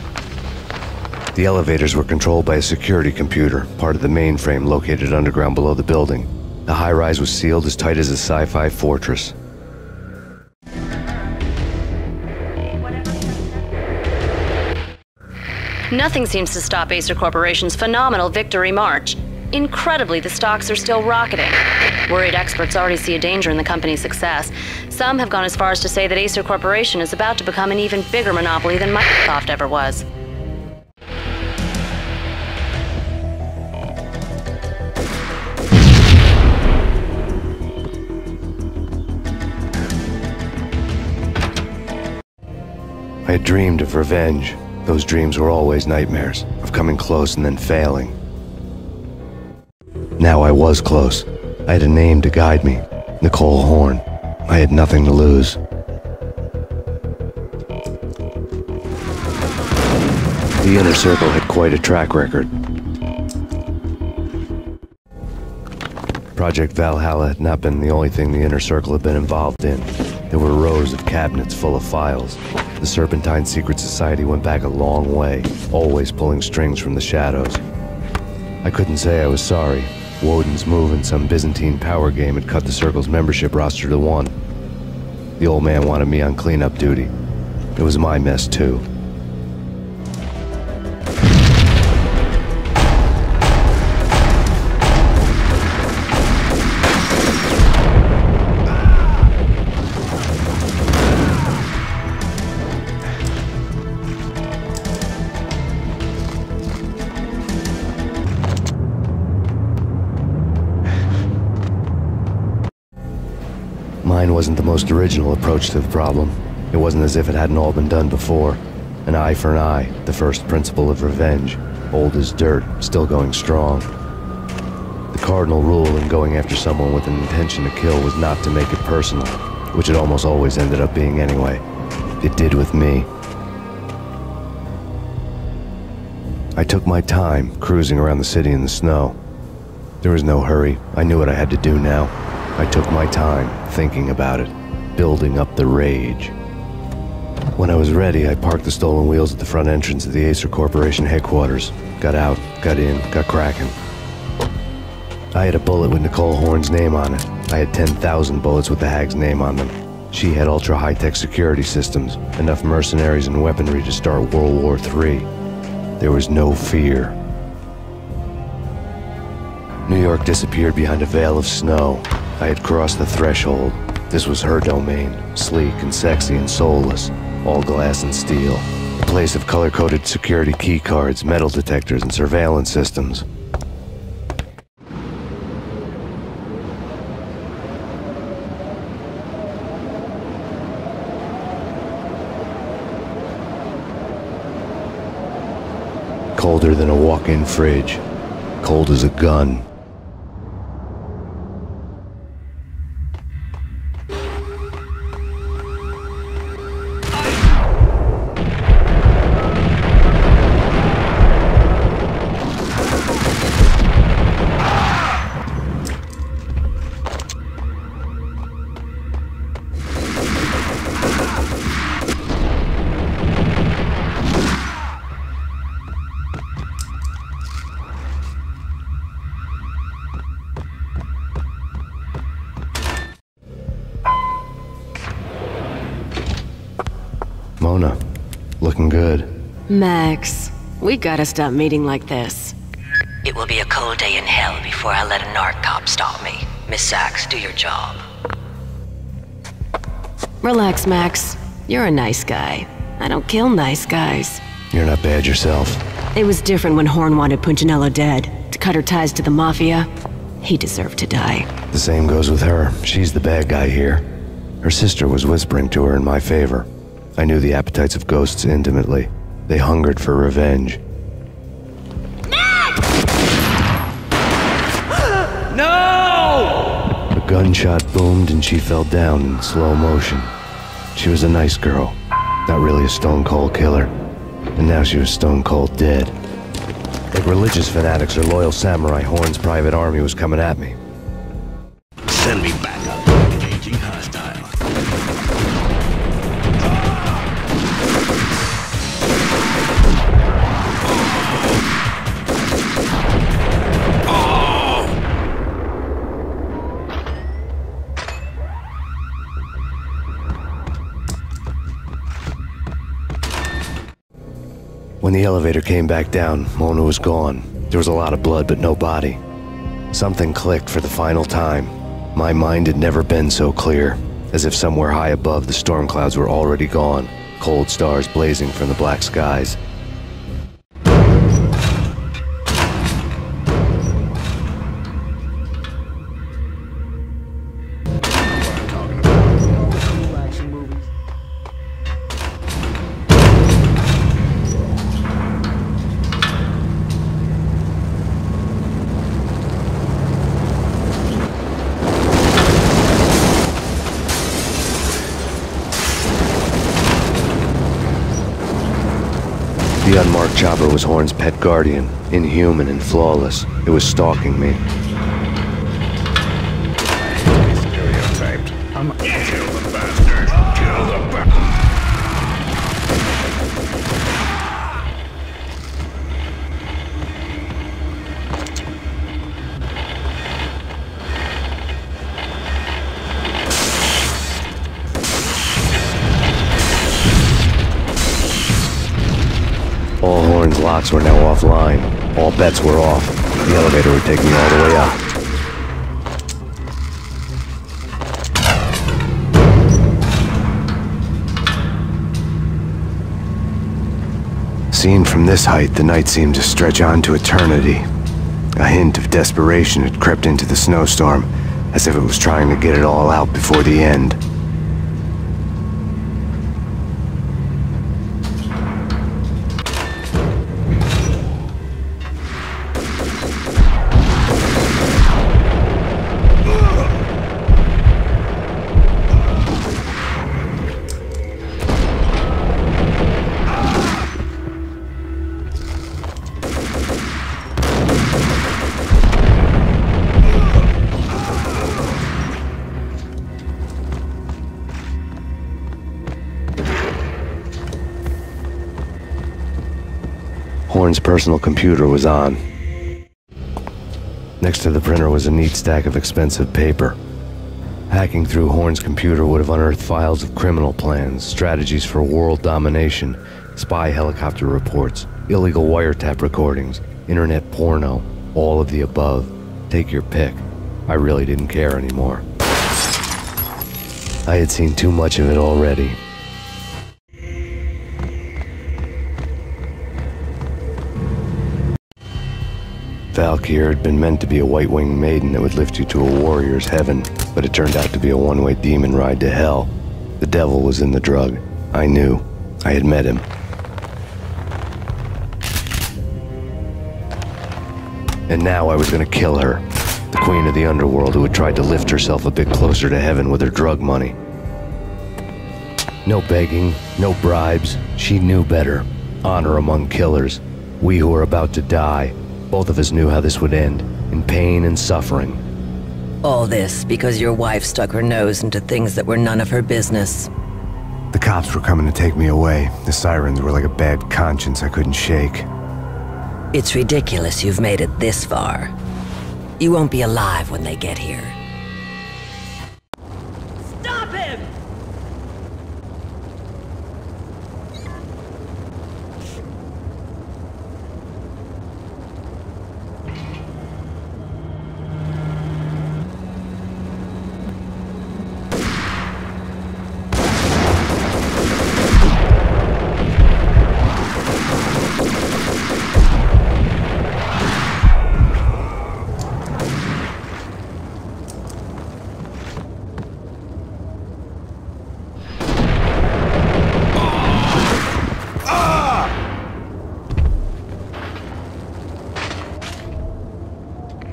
The elevators were controlled by a security computer, part of the mainframe located underground below the building. The high-rise was sealed as tight as a sci-fi fortress. Nothing seems to stop Acer Corporation's phenomenal victory march. Incredibly, the stocks are still rocketing. Worried experts already see a danger in the company's success. Some have gone as far as to say that Acer Corporation is about to become an even bigger monopoly than Microsoft ever was. I had dreamed of revenge. Those dreams were always nightmares, of coming close and then failing. Now I was close. I had a name to guide me, Nicole Horn. I had nothing to lose. The Inner Circle had quite a track record. Project Valhalla had not been the only thing the Inner Circle had been involved in. There were rows of cabinets full of files. The Serpentine Secret Society went back a long way, always pulling strings from the shadows. I couldn't say I was sorry. Woden's move in some Byzantine power game had cut the Circle's membership roster to 1. The old man wanted me on cleanup duty. It was my mess, too. Mine wasn't the most original approach to the problem. It wasn't as if it hadn't all been done before. An eye for an eye, the first principle of revenge. Old as dirt, still going strong. The cardinal rule in going after someone with an intention to kill was not to make it personal, which it almost always ended up being anyway. It did with me. I took my time, cruising around the city in the snow. There was no hurry. I knew what I had to do now. I took my time, thinking about it, building up the rage. When I was ready, I parked the stolen wheels at the front entrance of the Acer Corporation headquarters. Got out, got in, got cracking. I had a bullet with Nicole Horn's name on it. I had 10,000 bullets with the Hag's name on them. She had ultra-high-tech security systems, enough mercenaries and weaponry to start World War III. There was no fear. New York disappeared behind a veil of snow. I had crossed the threshold. This was her domain, sleek and sexy and soulless, all glass and steel. A place of color-coded security keycards, metal detectors, and surveillance systems. colder than a walk-in fridge. Cold as a gun. Mona, looking good. Max, we gotta stop meeting like this. It will be a cold day in hell before I let a narc cop stop me. Miss Sachs, do your job. Relax, Max. You're a nice guy. I don't kill nice guys. You're not bad yourself. It was different when Horn wanted Punchinello dead. To cut her ties to the Mafia, he deserved to die. The same goes with her. She's the bad guy here. Her sister was whispering to her in my favor. I knew the appetites of ghosts intimately. They hungered for revenge. No! A gunshot boomed and she fell down in slow motion. She was a nice girl, not really a stone-cold killer. And now she was stone-cold dead. Like religious fanatics or loyal samurai, Horn's private army was coming at me. Send me back up. Engaging hostile. When the elevator came back down, Mona was gone. There was a lot of blood, but no body. Something clicked for the final time. My mind had never been so clear, as if somewhere high above the storm clouds were already gone, cold stars blazing from the black skies. The unmarked chopper was Horn's pet guardian, inhuman and flawless. It was stalking me. Stereotyped. Kill the bastard. Kill the bastard. All Horn's lots were now offline. All bets were off. The elevator would take me all the way up. Seen from this height, the night seemed to stretch on to eternity. A hint of desperation had crept into the snowstorm, as if it was trying to get it all out before the end. Horn's personal computer was on. Next to the printer was a neat stack of expensive paper. Hacking through Horn's computer would have unearthed files of criminal plans, strategies for world domination, spy helicopter reports, illegal wiretap recordings, internet porno, all of the above. Take your pick. I really didn't care anymore. I had seen too much of it already. Valkyr had been meant to be a white-winged maiden that would lift you to a warrior's heaven, but it turned out to be a one-way demon ride to hell. The devil was in the drug. I knew. I had met him. And now I was gonna kill her. The queen of the underworld who had tried to lift herself a bit closer to heaven with her drug money. No begging, no bribes. She knew better. Honor among killers. We who were about to die, both of us knew how this would end, in pain and suffering. All this because your wife stuck her nose into things that were none of her business. The cops were coming to take me away. The sirens were like a bad conscience I couldn't shake. It's ridiculous you've made it this far. You won't be alive when they get here. Stop him!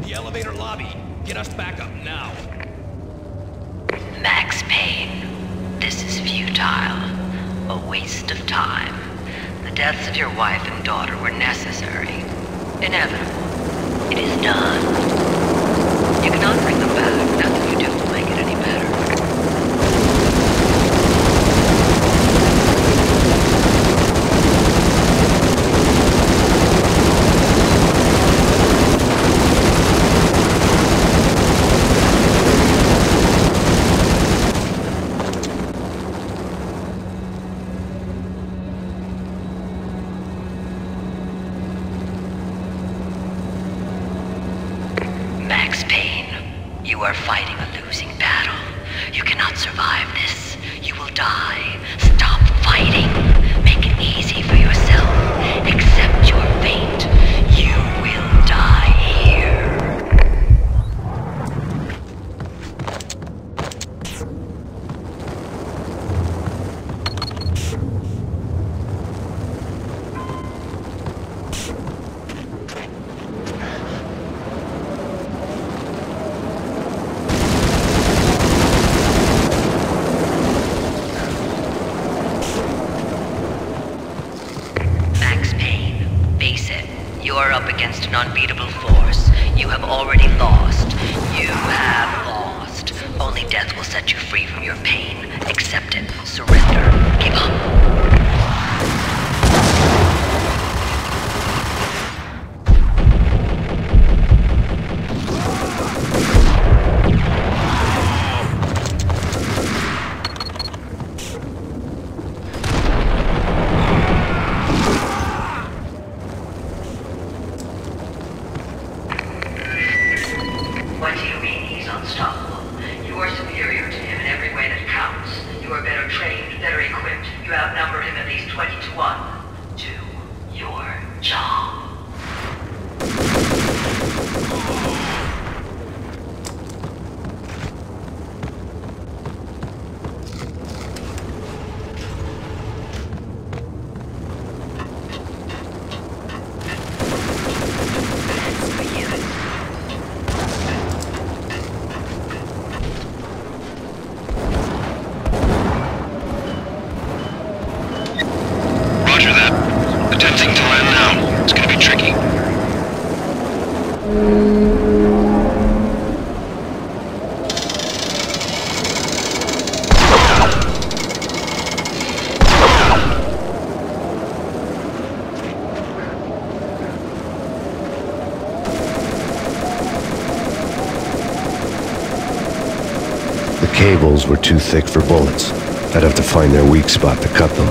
The elevator lobby. Get us back up now. Max Payne, this is futile. A waste of time. The deaths of your wife and daughter were necessary. Inevitable. It is done. You cannot bring them back. Nothing you do will make it any better. Max Payne, you are fighting a losing battle. You cannot survive this. You will die. Stop fighting. Make it easy for yourself. Accept your fate. You will die here. You are up against an unbeatable force. You have already lost. You have lost. Only death will set you free from your pain. Accept it. Surrender. Give up. What do you mean he's unstoppable? You are superior to him in every way that counts. You are better trained, better equipped. You outnumber him at least 20 to 1. Do your job. Attempting to land now. It's gonna be tricky. The cables were too thick for bullets. I'd have to find their weak spot to cut them.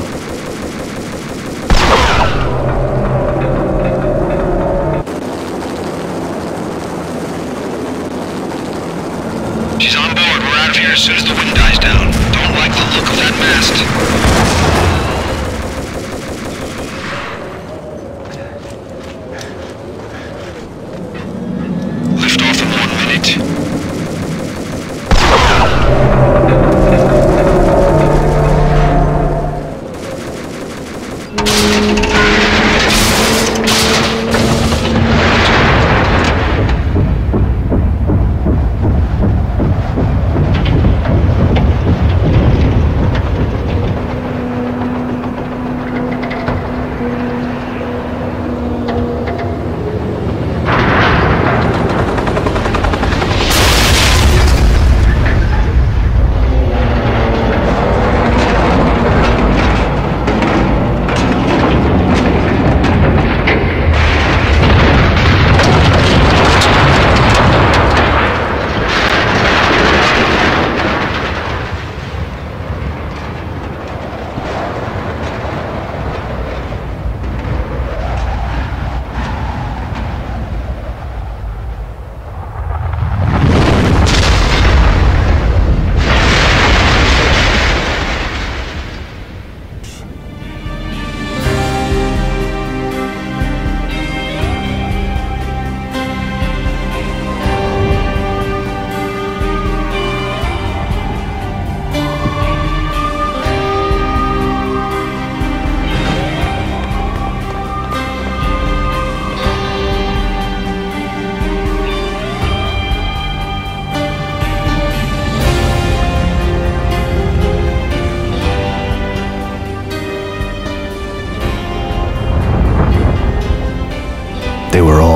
She's on board. We're out of here as soon as the wind dies down. Don't like the look of that mast. Lift off in 1 minute.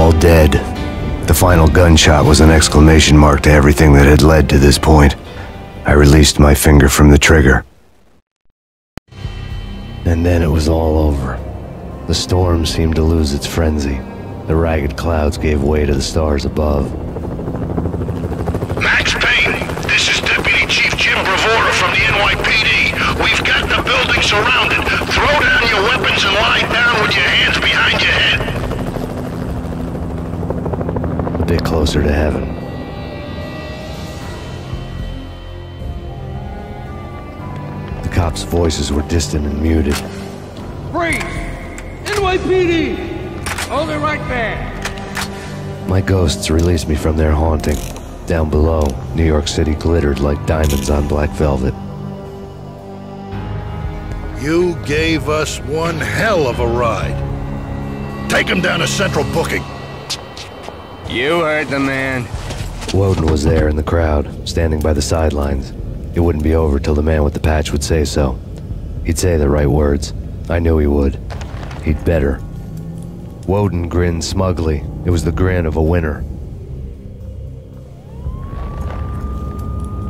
all dead. The final gunshot was an exclamation mark to everything that had led to this point. I released my finger from the trigger. And then it was all over. The storm seemed to lose its frenzy. The ragged clouds gave way to the stars above. Max Payne, this is Deputy Chief Jim Bravura from the NYPD. We've got the building surrounded. Throw down your weapons and lie down with your hands behind your head. A bit closer to heaven. The cops' voices were distant and muted. Freeze! NYPD! Hold it right there! My ghosts released me from their haunting. Down below, New York City glittered like diamonds on black velvet. You gave us one hell of a ride. Take him down to Central Booking. You heard the man. Woden was there in the crowd, standing by the sidelines. It wouldn't be over till the man with the patch would say so. He'd say the right words. I knew he would. He'd better. Woden grinned smugly. It was the grin of a winner.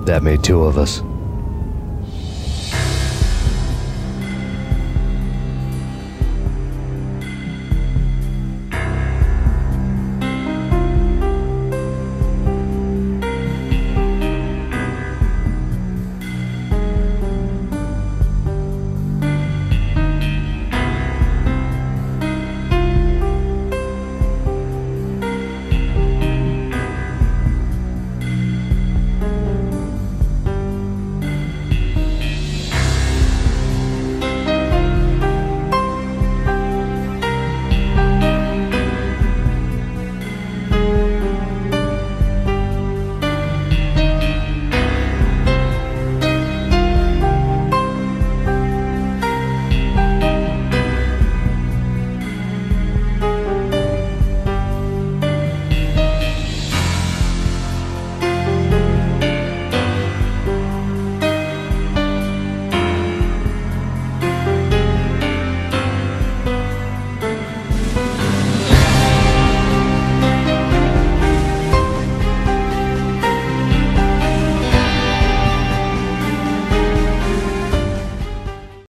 That made two of us.